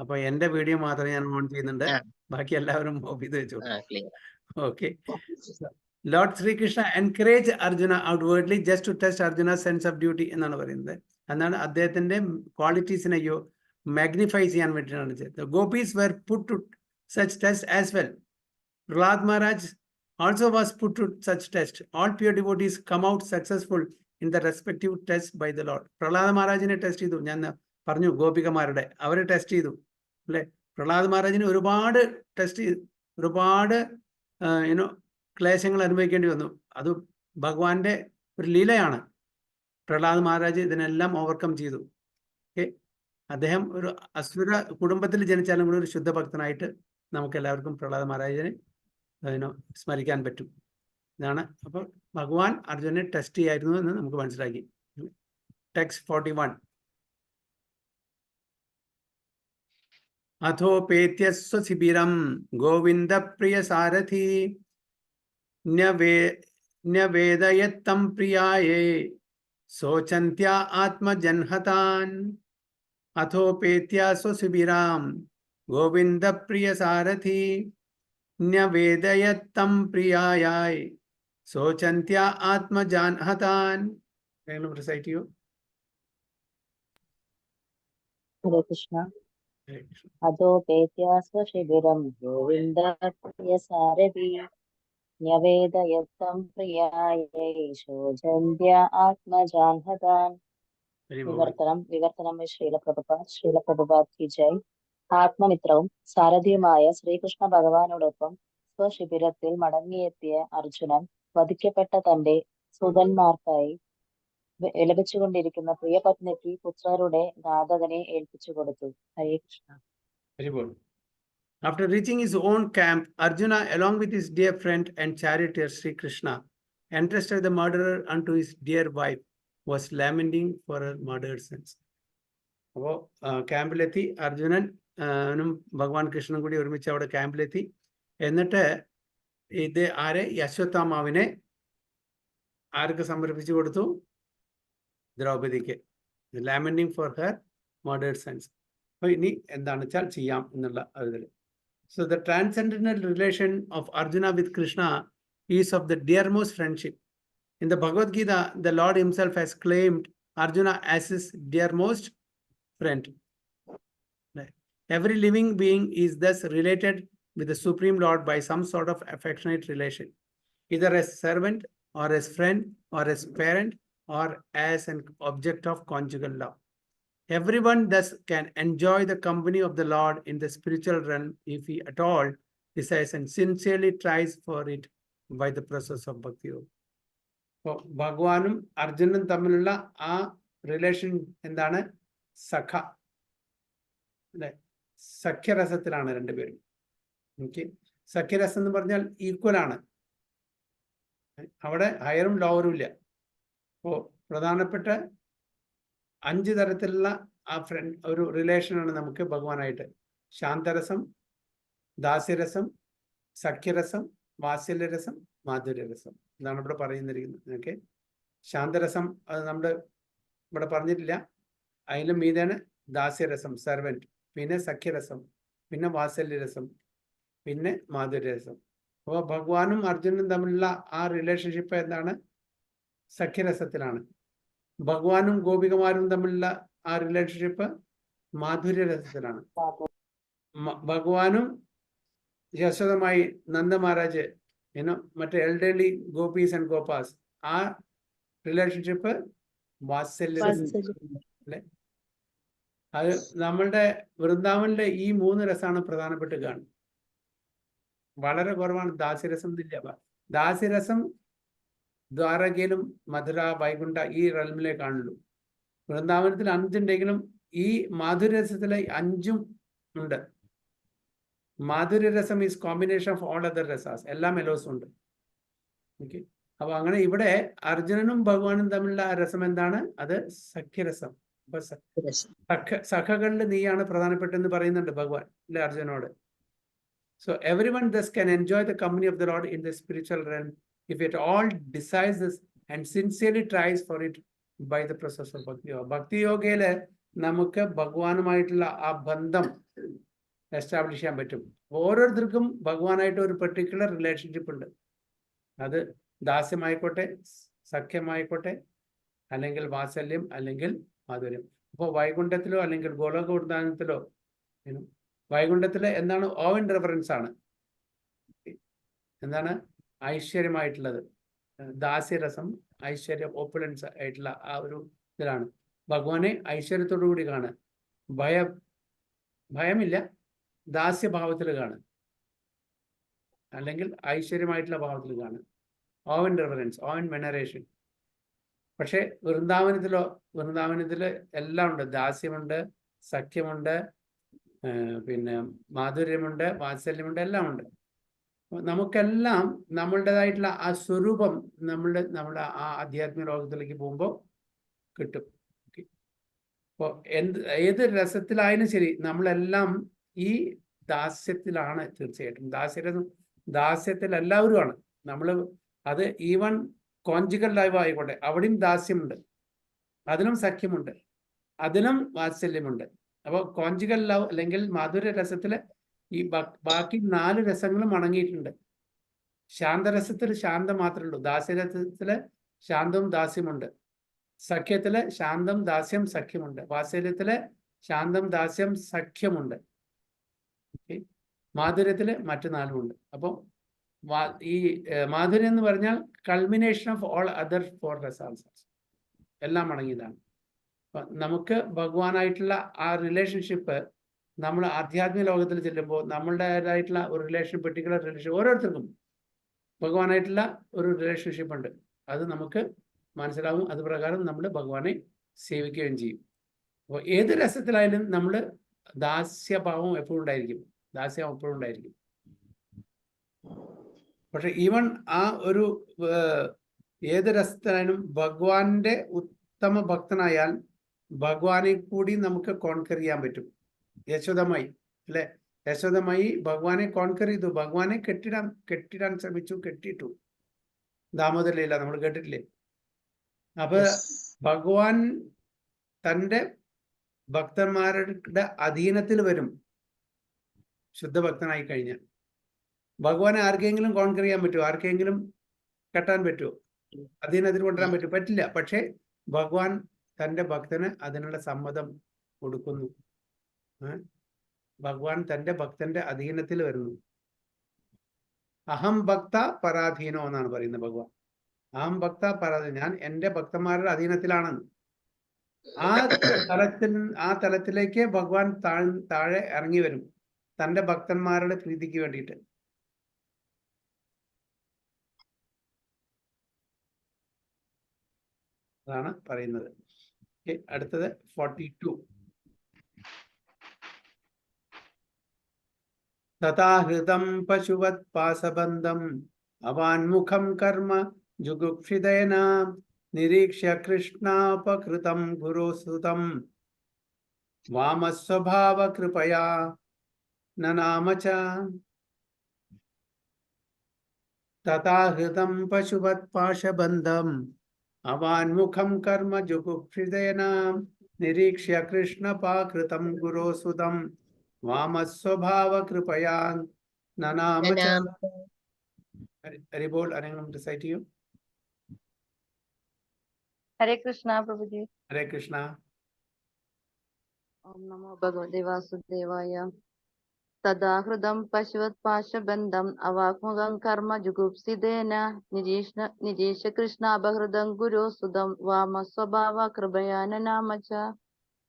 അപ്പൊ എന്റെ വീഡിയോ മാത്രമേ ഞാൻ ഓൺ ചെയ്യുന്നുണ്ട്, ബാക്കി എല്ലാവരും ഓഫ് ചെയ്ത് വെച്ചു. Okay. Lord Sri Krishna encouraged Arjuna outwardly just to test Arjuna's sense of duty എന്നാണ് പറയുന്നത്. എന്നാണ് അദ്ദേഹത്തിന്റെ ക്വാളിറ്റീസിനെ മാഗ്നിഫൈ ചെയ്യാൻ വേണ്ടിയിട്ടാണ് ചെയ്തത്. The gopis were put to such test as well. Prahlad Maharaj also was put to such test. All pure devotees come out successful in the respective tests by the Lord. Prahlada മഹാരാജിനെ test ചെയ്തു, ഞാൻ പറഞ്ഞു ഗോപികമാരുടെ, അവരെ test ചെയ്തു അല്ലെ. പ്രഹ്ലാദ മഹാരാജിന് ഒരുപാട് test ചെയ്തു, ഒരുപാട് ക്ലേശങ്ങൾ അനുഭവിക്കേണ്ടി വന്നു. അത് ഭഗവാന്റെ ഒരു ലീലയാണ്. പ്രഹ്ലാദ മഹാരാജ് ഇതിനെല്ലാം ഓവർകം ചെയ്തു. ഓക്കെ, അദ്ദേഹം ഒരു അസുര കുടുംബത്തിൽ ജനിച്ചാലും കൂടി ഒരു ശുദ്ധഭക്തനായിട്ട് നമുക്ക് എല്ലാവർക്കും പ്രഹ്ലാദ മഹാരാജിനെ സ്മരിക്കാൻ പറ്റും. ഇതാണ്. അപ്പോൾ ഭഗവാൻ അർജുനെ ടെസ്റ്റ് ചെയ്യായിരുന്നു എന്ന് നമുക്ക് മനസ്സിലാക്കി. ടെക്സ്റ്റ് 41. അഥോപേത്യ സ്വശിബിരം ഗോവിന്ദ പ്രിയ സാരഥി ന്യവേദയത്തം പ്രിയായേ ശോചന്ത്യ ആത്മജൻഹതാൻ. അഥോപേത്യ സ്വശിബിരാം ഗോവിന്ദ പ്രിയ സാരഥി ന്യവേദയത്തം പ്രിയായായ് ശോചന്ത്യ ആത്മജാൻഹതാൻ. റിസൈറ്റ് ചെയ്യൂ. ഹരേ കൃഷ്ണ. അധോപേത്യ സ്വശിബിരം ഗോവിന്ദ പ്രിയ സാരഥി ന്യവേദയത്തം പ്രിയായൈ ശോചന്ത്യ ആത്മജാൻഹതാൻ. വിവർത്തനം ശ്രീലപ്രഭുപാദ് കി ജയ്. ആത്മമിത്രവും സാരഥിയുമായ ശ്രീകൃഷ്ണ ഭഗവാനോടൊപ്പം സ്വശിബിരത്തിൽ മടങ്ങിയെത്തിയ അർജുനൻ വധിക്കപ്പെട്ട തന്റെ സുതന്മാർക്കായി വിലപിച്ചുകൊണ്ടിരിക്കുന്ന പ്രിയപത്നിക്ക് പുത്രരുടെ ഘാതകനെ ഏൽപ്പിച്ചു കൊടുത്തു. ഹരേ Krishna. After reaching his own camp, Arjuna, along with his dear friend and charioteer Sri Krishna, entrusted the murderer unto his dear wife, was lamenting for her murdered sons. അപ്പോൾ ക്യാമ്പിലെത്തി അർജുനനും ഭഗവാൻ കൃഷ്ണനും കൂടി ഒരുമിച്ച് അവിടെ ക്യാമ്പിലെത്തി. എന്നിട്ട് ഇത് ആരെ, ഈ അശ്വത്ഥാമാവിനെ ആർക്ക് സമർപ്പിച്ചു കൊടുത്തു? ദ്രൗപദിക്ക്. ലാമന്റിങ് ഫോർ ഹെർ മർഡേർഡ് സൺസ്. അപ്പോൾ ഇനി എന്താണെന്ന് വെച്ചാൽ ചെയ്യാം എന്നുള്ള ഇതിൽ. So the transcendental relation of Arjuna with Krishna is of the dearmost friendship. In the Bhagavad Gita, the Lord himself has claimed Arjuna as his dearmost friend. Every living being is thus related with the Supreme Lord by some sort of affectionate relation, either as servant or as friend or as parent or as an object of conjugal love. Everyone thus can enjoy the company of the Lord in the spiritual realm if he at all desires and sincerely tries for it by the process of Bhakti Yoga. അപ്പോൾ ഭഗവാനും അർജുനനും തമ്മിലുള്ള ആ relation എന്താണ്? സഖ, അല്ലെ? സഖ്യരസത്തിലാണ് രണ്ടുപേരും. Okay, സഖ്യരസം എന്ന് പറഞ്ഞാൽ ഈക്വൽ ആണ്, അവിടെ ഹയറും ലോവറും ഇല്ല. അപ്പോൾ പ്രധാനപ്പെട്ട 5 തരത്തിലുള്ള ആ ഒരു റിലേഷനാണ് നമുക്ക് ഭഗവാനായിട്ട്. ശാന്തരസം, ദാസ്യരസം, സഖ്യരസം, വാത്സല്യരസം, മാധുര്യരസം. ഇതാണ് ഇവിടെ പറയുന്നിരിക്കുന്നത്. ഓക്കെ, ശാന്തരസം അത് നമ്മുടെ ഇവിടെ പറഞ്ഞിട്ടില്ല. അതിലും മീതാണ് ദാസ്യരസം, സെർവൻറ്റ്, പിന്നെ സഖ്യരസം, പിന്നെ വാത്സല്യരസം, പിന്നെ മാധുര്യരസം. അപ്പോൾ ഭഗവാനും അർജുനനും തമ്മിലുള്ള ആ റിലേഷൻഷിപ്പ് എന്താണ്? സഖ്യരസത്തിലാണ്. ഭഗവാനും ഗോപികമാരും തമ്മിലുള്ള ആ റിലേഷൻഷിപ്പ് മാധുര്യരസത്തിലാണ്. ഭഗവാനും യശോദമായി നന്ദ മഹാരാജ് മറ്റേ എൽഡർലി ഗോപീസ് ആൻഡ് ഗോപാസ്, ആ റിലേഷൻഷിപ്പ് വാത്സല്യരസം അല്ലെ? അത് നമ്മളുടെ വൃന്ദാവനിലെ ഈ 3 രസമാണ് പ്രധാനപ്പെട്ട് കാണുന്നത്. വളരെ കുറവാണ് ദാസ്യരസം ഇല്ല. ദാസ്യരസം ദ്വാരകയിലും മധുര, വൈകുണ്ഠ ഈ റെൽമിലേ കാണുള്ളൂ. വൃന്ദാവനത്തിൽ 5 ഉണ്ടെങ്കിലും ഈ മാധുര്യരസത്തിലെ 5ഉം ഉണ്ട്. മാധുര്യരസം is combination of all other രസാസ്, എല്ലാ മെലോസും ഉണ്ട്. ഓക്കെ, അപ്പൊ അങ്ങനെ ഇവിടെ അർജുനനും ഭഗവാനും തമ്മിലുള്ള ആ രസം എന്താണ്? അത് സഖ്യരസം. അപ്പൊ സഖകളിൽ നീയാണ് പ്രധാനപ്പെട്ടെന്ന് പറയുന്നുണ്ട് ഭഗവാൻ അല്ലെ അർജുനോട്. So everyone thus can enjoy the company of the Lord in the spiritual realm if it all desires this and sincerely tries for it by the process of Bhakti Yoga. Bhakti Yoga നമുക്ക് ഭഗവാനുമായിട്ടുള്ള ആ ബന്ധം establish ചെയ്യാൻ പറ്റും. ഓരോരുത്തർക്കും ഭഗവാനായിട്ട് ഒരു particular relationship ഉണ്ട്. അത് ദാസ്യമായിക്കോട്ടെ, സഖ്യമായിക്കോട്ടെ, അല്ലെങ്കിൽ വാത്സല്യം, അല്ലെങ്കിൽ മാധുര്യം. അപ്പോൾ വൈകുണ്ഠത്തിലോ അല്ലെങ്കിൽ ഗോലോക വൃന്ദാവനത്തിലോ വൈകുണ്ഠത്തിലെ എന്താണ്? ഓവൻ റെഫറൻസ് ആണ്. എന്താണ്? ഐശ്വര്യമായിട്ടുള്ളത്. ദാസ്യരസം ഐശ്വര്യം, ഓപ്പുലൻസ് ആയിട്ടുള്ള ആ ഒരു ഇതിലാണ്. ഭഗവാനെ ഐശ്വര്യത്തോടു കൂടി കാണുക. ഭയമില്ല, ദാസ്യഭാവത്തിൽ കാണുക, അല്ലെങ്കിൽ ഐശ്വര്യമായിട്ടുള്ള ഭാവത്തിൽ കാണുക. Awe and reverence, awe and veneration. പക്ഷെ വൃന്ദാവനത്തിൽ എല്ലാം ഉണ്ട്. ദാസ്യമുണ്ട്, സഖ്യമുണ്ട്, പിന്നെ മാധുര്യമുണ്ട്, വാത്സല്യമുണ്ട്, എല്ലാം ഉണ്ട്. നമുക്കെല്ലാം നമ്മളുടേതായിട്ടുള്ള ആ സ്വരൂപം നമ്മുടെ ആ ആധ്യാത്മിക ലോകത്തിലേക്ക് പോകുമ്പോൾ കിട്ടും. അപ്പോൾ ഏത് രസത്തിലായാലും ശരി, നമ്മളെല്ലാം ഈ ദാസ്യത്തിലാണ്. തീർച്ചയായിട്ടും ദാസ്യത്തിൽ എല്ലാവരും ആണ് നമ്മൾ. അത് ഈവൻ കോൺജിക്കൽ ലൈവ് ആയിക്കോട്ടെ, അവിടെയും ദാസ്യമുണ്ട്, അതിലും സഖ്യമുണ്ട്, അതിലും വാത്സല്യമുണ്ട്. അപ്പോൾ കോൺജിക്കൽ ലവ് അല്ലെങ്കിൽ മാധുര്യ രസത്തില് ഈ ബാക്കി 4 രസങ്ങളും അടങ്ങിയിട്ടുണ്ട്. ശാന്തരസത്തിൽ ശാന്തം മാത്രമേ ഉള്ളൂ. ദാസ്യരസത്തില് ശാന്തവും ദാസ്യമുണ്ട്. സഖ്യത്തില് ശാന്തം, ദാസ്യം, സഖ്യമുണ്ട്. വാത്സല്യത്തില് ശാന്തം, ദാസ്യം, സഖ്യമുണ്ട്. മാധുര്യത്തില് മറ്റു 4 ഉണ്ട്. അപ്പോൾ ഈ മാധുര്യം എന്ന് പറഞ്ഞാൽ culmination of all other 4 rasas, എല്ലാം അടങ്ങിയതാണ്. നമുക്ക് ഭഗവാനായിട്ടുള്ള ആ റിലേഷൻഷിപ്പ് നമ്മൾ ആധ്യാത്മിക ലോകത്തിൽ ചെല്ലുമ്പോൾ നമ്മളുടേതായിട്ടുള്ള ഒരു റിലേഷൻ, പെർട്ടിക്കുലർ റിലേഷൻ, ഓരോരുത്തർക്കും ഭഗവാനായിട്ടുള്ള ഒരു റിലേഷൻഷിപ്പ് ഉണ്ട്. അത് നമുക്ക് മനസ്സിലാവും. അത് പ്രകാരം നമ്മൾ ഭഗവാനെ സേവിക്കുകയും ചെയ്യും. അപ്പോൾ ഏത് രസത്തിലായാലും നമ്മൾ ദാസ്യഭാവം എപ്പോഴും ഉണ്ടായിരിക്കും, ദാസ്യം എപ്പോഴും ഉണ്ടായിരിക്കും. പക്ഷെ ഈവൻ ആ ഒരു ഏത് രസത്തിലായാലും ഭഗവാന്റെ ഉത്തമ ഭക്തനായാൽ ഭഗവാനെ കൂടി നമുക്ക് കോൺകർ ചെയ്യാൻ പറ്റും. യശോദമായി അല്ലെ, യശോദമായി ഭഗവാനെ കോൺകർ ചെയ്തു, ഭഗവാനെ കെട്ടിടാൻ ശ്രമിച്ചു, കെട്ടിയിട്ടു. ദാമോദരലീല നമ്മൾ കേട്ടിട്ടില്ലേ? അപ്പൊ ഭഗവാൻ തൻ്റെ ഭക്തന്മാരുടെ അധീനത്തിൽ വരും ശുദ്ധഭക്തനായി കഴിഞ്ഞാൽ. ഭഗവാനെ ആർക്കെങ്കിലും കോൺകർ ചെയ്യാൻ പറ്റുമോ? ആർക്കെങ്കിലും കെട്ടാൻ പറ്റുമോ? അധീനത്തിൽ കൊണ്ടുവരാൻ പറ്റും? പറ്റില്ല. പക്ഷെ ഭഗവാൻ തൻ്റെ ഭക്തന് അതിനുള്ള സമ്മതം കൊടുക്കുന്നു. ഭഗവാൻ തൻ്റെ ഭക്തന്റെ അധീനത്തിൽ വരുന്നു. അഹം ഭക്ത പരാധീനോ എന്നാണ് പറയുന്നത് ഭഗവാൻ. അഹം ഭക്ത പരാധീന, ഞാൻ എൻ്റെ ഭക്തന്മാരുടെ അധീനത്തിലാണെന്ന്. ആ തലത്തിലേക്ക് ഭഗവാൻ താഴെ ഇറങ്ങി വരും തൻ്റെ ഭക്തന്മാരുടെ പ്രീതിക്ക് വേണ്ടിയിട്ട്. അതാണ് പറയുന്നത്. അടുത്തത് 42. തഥാഹൃതം പശുവത് പാസബന്ധം അവാൻമുഖം കർമ്മ ജുഗുപ്ഷിതേന നിരീക്ഷ്യ കൃഷ്ണാപകൃതം ഗുരുസുതം വാമസ്വഭാവ കൃപയാ നനാമ ച. തഥാഹൃതം പശുവത് പാശബന്ധം അവാൻമുഖം കർമ്മ ജുഗുപ്ഷിതേന നിരീക്ഷ്യ കൃഷ്ണപാകൃതം ഗുരുസുതം വാമസ്വഭാവ കൃപയാ നനാമ ച. ഹരിബോൾ, ആരെങ്കിലും റിസൈറ്റ് ചെയ്യൂ? ഹരേ കൃഷ്ണ പ്രഭുജി. ഹരേ കൃഷ്ണ. ഓം നമോ ഭഗവതേ വാസുദേവായ. തദാഹൃതം പശുവത് പാശബന്ധം അവാക്മുഖം കർമ്മ ജുഗുപ്സിതേന നിരീക്ഷ കൃഷ്ണാപഹൃതം ഗുരു സുതം വാമ സ്വഭാവ കൃപയാ നനാമ ച.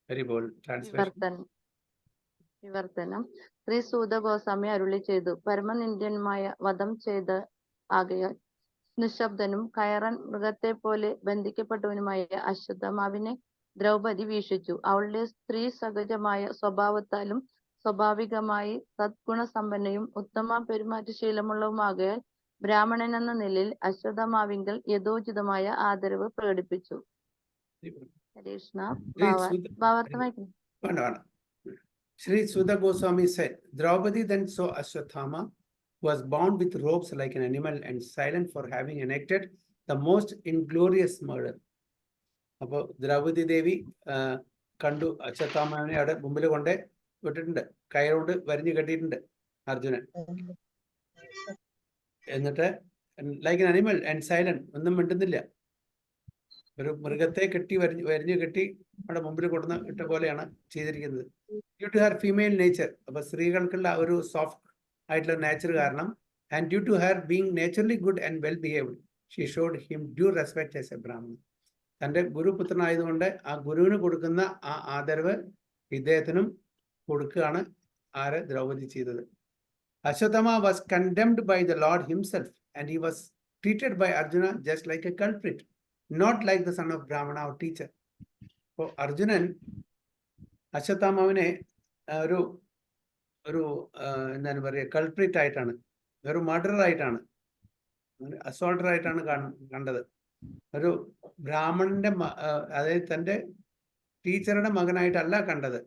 ഹരിബോൾ. ട്രാൻസ്ലേഷൻ. വിവർത്തനം. ശ്രീ സൂത ഗോസ്വാമി അരുളി ചെയ്തു, പരമനിന്ദ്യനുമായ വധം ചെയ്ത് ആകയാൽ നിശബ്ദനും കയറൻ മൃഗത്തെ പോലെ ബന്ധിക്കപ്പെട്ടവനുമായ അശ്വത്ഥമാവിനെ ദ്രൗപദി വീക്ഷിച്ചു. അവളുടെ സ്ത്രീ സഹജമായ സ്വഭാവത്താലും സ്വാഭാവികമായി സദ്ഗുണസമ്പന്നയും ഉത്തമ പെരുമാറ്റശീലമുള്ളതുമാകയാൽ ബ്രാഹ്മണൻ എന്ന നിലയിൽ അശ്വത്ഥമാവിങ്കൽ യഥോചിതമായ ആദരവ് പ്രകടിപ്പിച്ചു. Krishna ഭാവാർത്ഥം. Sri Siddha Goswami said, Draupadi then saw Ashwatthama, who was bound with ropes like an animal and silent for having enacted the most inglorious murder. അപ്പോൾ ദ്രൗപദി ദേവി കണ്ടു അശ്വത്ഥാമാവിനെ അവിടെ മുമ്പിൽ കൊണ്ട് വിട്ടിട്ടുണ്ട്, കയറുകൊണ്ട് വരിഞ്ഞു കെട്ടിയിട്ടുണ്ട് അർജുനൻ. എന്നിട്ട് like an animal and silent, ഒന്നും മിണ്ടുന്നില്ല. ഒരു മൃഗത്തെ കെട്ടി വരിഞ്ഞു കെട്ടി അവിടെ മുമ്പിൽ കൊടുന്ന് ഇട്ട പോലെയാണ് ചെയ്തിരിക്കുന്നത്. Due to her female nature, അപ്പൊ സ്ത്രീകൾക്കുള്ള ഒരു സോഫ്റ്റ് ആയിട്ടുള്ള നേച്ചർ കാരണം, and due to her being naturally good and well behaved, she showed him due respect as a Brahmin. തൻ്റെ ഗുരുപുത്രനായതുകൊണ്ട് ആ ഗുരുവിന് കൊടുക്കുന്ന ആ ആദരവ് ഇദ്ദേഹത്തിനും കൊടുക്കുകയാണ് ആര്? ദ്രൗപദി ചെയ്തത്. Ashwatthama was condemned by the Lord himself and he was treated by Arjuna just like a culprit, not like the son of Brahmana or teacher. അപ്പോൾ അർജുനൻ അശ്വത്ഥാമാവിനെ ഒരു എന്താണ് പറയുക, കൾപ്രിറ്റ് ആയിട്ടാണ്, ഒരു മർഡറർ ആയിട്ടാണ്, അസോൾട്ടർ ആയിട്ടാണ് കണ്ടത്. ഒരു ബ്രാഹ്മണന്റെ അതായത് തൻ്റെ ടീച്ചറുടെ മകനായിട്ടല്ല കണ്ടത്.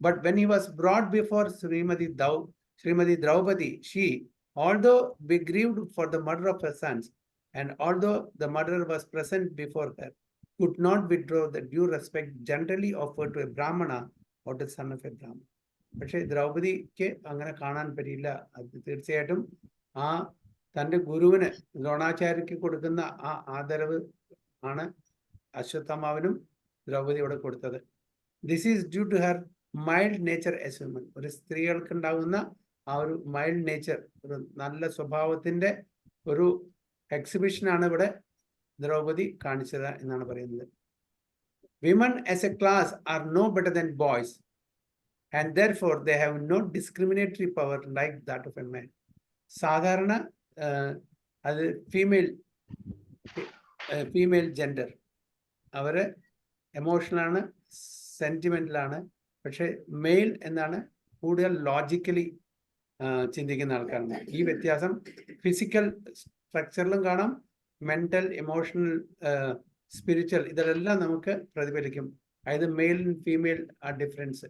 But when he was brought before Srimati Draupadi, she, although aggrieved for the murder of her sons, and although the murderer was present before her, could not withdraw the due respect generally offered to a Brahmana or the son of a Brahmana. പക്ഷേ ദ്രൗപദിക്ക് അങ്ങനെ കാണാൻ പറ്റിയില്ല. അത് തീർച്ചയായിട്ടും ആ തൻ്റെ ഗുരുവിന് ദ്രോണാചാര്യക്ക് കൊടുക്കുന്ന ആ ആദരവ് ആണ് അശ്വത്ഥാമാവിനും ദ്രൗപദിയോട് കൊടുത്തത്. This is due to her mild nature as women. ഒരു സ്ത്രീകൾക്ക് ഉണ്ടാകുന്ന ആ ഒരു മൈൽഡ് നേച്ചർ, ഒരു നല്ല സ്വഭാവത്തിന്റെ ഒരു എക്സിബിഷനാണ് ഇവിടെ ദ്രൗപദി കാണിച്ചത് എന്നാണ് പറയുന്നത്. Women as a class are no better than boys and therefore they have no discriminatory power like that of a man. സാധാരണ അത് ഫീമെയിൽ ജെൻഡർ, അവര് എമോഷണലാണ്, സെന്റിമെന്റലാണ്. പക്ഷെ മെയിൽ എന്നാണ് കൂടുതൽ ലോജിക്കലി ചിന്തിക്കുന്ന ആൾക്കാരാണ്. ഈ വ്യത്യാസം ഫിസിക്കൽ സ്ട്രക്ചറിലും കാണാം, മെന്റൽ, ഇമോഷണൽ, സ്പിരിച്വൽ, ഇതിലെല്ലാം നമുക്ക് പ്രതിഫലിക്കും. either male and female are difference.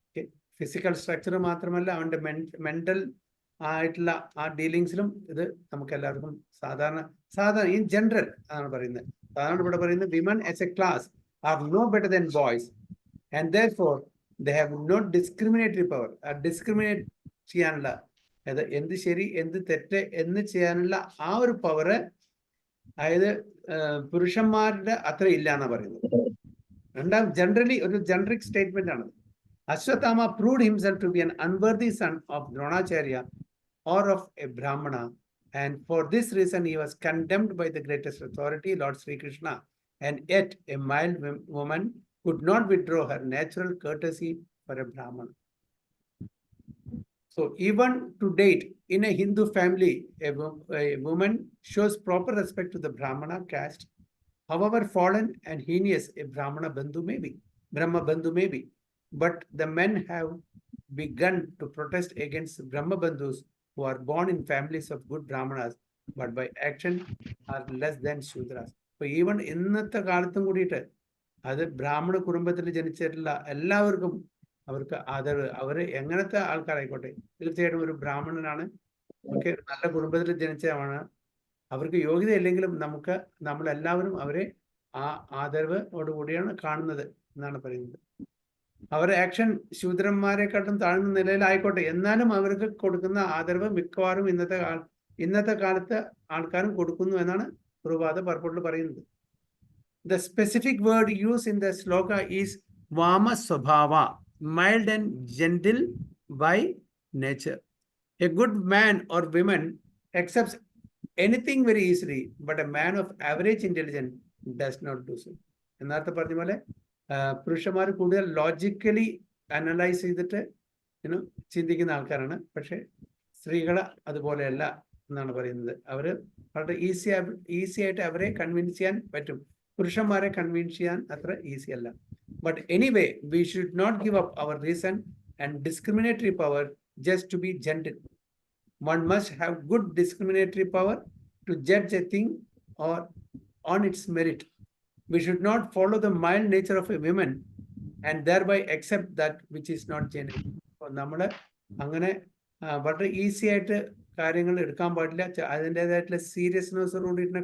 Okay. Physical structure മാത്രമല്ല അവന്റെ മെന്റൽ ആയിട്ടുള്ള ആ ഡീലിങ്സിലും ഇത് നമുക്ക് എല്ലാവർക്കും സാധാരണ ഇൻ ജനറൽ ആണ് പറയുന്നത്. സാധാരണ ഇവിടെ പറയുന്നത് women as a class are no better than boys and therefore they have no discriminatory power. Discriminate ചെയ്യാനുള്ള എന്ത് ശരി എന്ത് തെറ്റ് എന്ന് ചെയ്യാനുള്ള ആ ഒരു പവറ് അതായത് പുരുഷന്മാരുടെ അത്ര ഇല്ല എന്നാ പറയുന്നത്. രണ്ടാം ജനറലി ഒരു ജനറിക് സ്റ്റേറ്റ്മെന്റ് ആണ്. Ashwatthama proved himself to be an unworthy son of Dronacharya or of a Brahmana, and for this reason he was condemned by the greatest authority, Lord Sri Krishna, and yet a mild woman could not withdraw her natural courtesy for a Brahmana. So even to date, in a Hindu family, a woman shows proper respect to the Brahmana caste, however fallen and heinous a Brahma bandhu may be. But the men have begun to protest against Brahma bandhus who are born in families of good Brahmanas, but by action are less than Shudras. So even ഇന്നത്തെ കാലത്തും കൂടിയിട്ട് അത് ബ്രാഹ്മണ കുടുംബത്തിൽ ജനിച്ചിട്ടുള്ള എല്ലാവർക്കും അവർക്ക് ആദരവ്, അവര് എങ്ങനത്തെ ആൾക്കാരായിക്കോട്ടെ, തീർച്ചയായിട്ടും ഒരു ബ്രാഹ്മണനാണ്, നമുക്ക് നല്ല കുടുംബത്തിൽ ജനിച്ചതാണ്, അവർക്ക് യോഗ്യതയില്ലെങ്കിലും നമ്മളെല്ലാവരും അവരെ ആ ആദരവോടുകൂടിയാണ് കാണുന്നത് എന്നാണ് പറയുന്നത്. അവരുടെ ആക്ഷൻ ശൂദ്രന്മാരെക്കാട്ടും താഴ്ന്ന നിലയിലായിക്കോട്ടെ, എന്നാലും അവർക്ക് കൊടുക്കുന്ന ആദരവ് മിക്കവാറും ഇന്നത്തെ കാലത്ത് ആൾക്കാരും കൊടുക്കുന്നു എന്നാണ് പ്രഭാത പർപ്പട്ടിൽ പറയുന്നത്. The specific word used in the sloka is Vama Swabhava, mild and gentle by nature. A good man or woman accepts anything very easily, but a man of average intelligence does not do so. എന്നർത്ഥം പറഞ്ഞ പോലെ പുരുഷന്മാർ കൂടുതൽ logically analyse ചെയ്തിട്ട് ചിന്തിക്കുന്ന ആൾക്കാരാണ്. പക്ഷെ സ്ത്രീകൾ അതുപോലെയല്ല എന്നാണ് പറയുന്നത്. അവര് വളരെ ഈസി ആയിട്ട് അവരെ കൺവിൻസ് ചെയ്യാൻ പറ്റും. പുരുഷന്മാരെ കൺവിൻസ് ചെയ്യാൻ അത്ര ഈസി അല്ല. But anyway we should not give up our reason and discriminatory power just to be gentle. One must have good discriminatory power to judge a thing or on its merit. We should not follow the mild nature of a woman and thereby accept that which is not genuine. അപ്പോൾ നമ്മൾ അങ്ങനെ വളരെ easy ആയിട്ട് കാര്യങ്ങൾ എടുക്കാൻ പാടില്ല. അതിൻ്റെതായിട്ടുള്ള സീരിയസ്നെസ്സോട് കൂടിയിട്ടുള്ള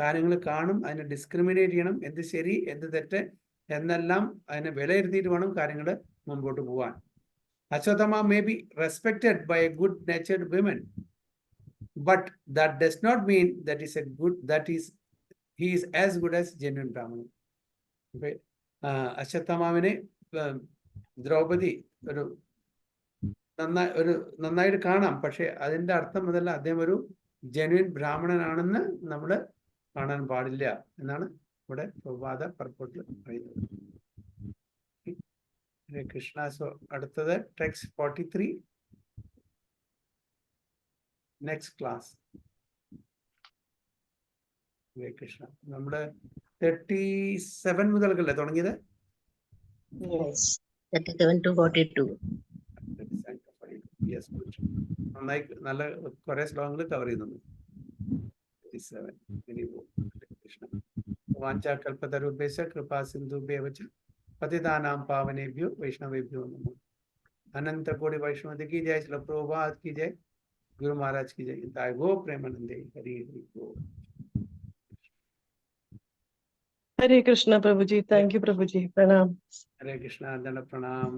കാര്യങ്ങൾ കാണും, അതിനെ ഡിസ്ക്രിമിനേറ്റ് ചെയ്യണം, എന്ത് ശരി എന്ത് തെറ്റ് എന്നെല്ലാം അതിനെ വിലയിരുത്തിയിട്ട് വേണം കാര്യങ്ങൾ മുമ്പോട്ട് പോകാൻ. Ashwatthama may be respected by a good natured woman, but that does not mean he is as good as genuine Brahmana. അശ്വത്ഥമാവിനെ Draupadi നന്നായിട്ട് കാണാം, പക്ഷെ അതിന്റെ അർത്ഥം അതല്ല അദ്ദേഹം ഒരു ജെന്യുവൻ ബ്രാഹ്മണനാണെന്ന് നമ്മൾ കാണാൻ പാടില്ല എന്നാണ് ഇവിടെ പ്രഭാത പർപ്പട്ടിൽ പറയുന്നത്. ഹരേ കൃഷ്ണ. സോ അടുത്തത് ടെക്സ്റ്റ് 43, നെക്സ്റ്റ് ക്ലാസ്. ഹരേ കൃഷ്ണ. നമ്മുടെ 37 മുതൽക്കല്ലേ തുടങ്ങിയത്? 37 to 42. Yes, നന്നായി നല്ല കുറെ ശ്ലോകങ്ങൾ കവർ ചെയ്യുന്നുണ്ട്. 37. കൃഷ്ണ. വാഞ്ചാകൽപതരുഭ്യശ്ച കൃപാ സിന്ധുഭ്യവ ച പതിതാനാം പാവനേഭ്യോ വൈഷ്ണവേഭ്യോ നമോ. अनंत कोटि वैष्णव की जय, श्री प्रभुपाद की जय, गुरु महाराज की जय, ताय गो प्रेमानंदे हरि हरि गो. हरे कृष्णा प्रभु जी, थैंक यू प्रभु जी, प्रणाम. हरे कृष्णा, दंड प्रणाम.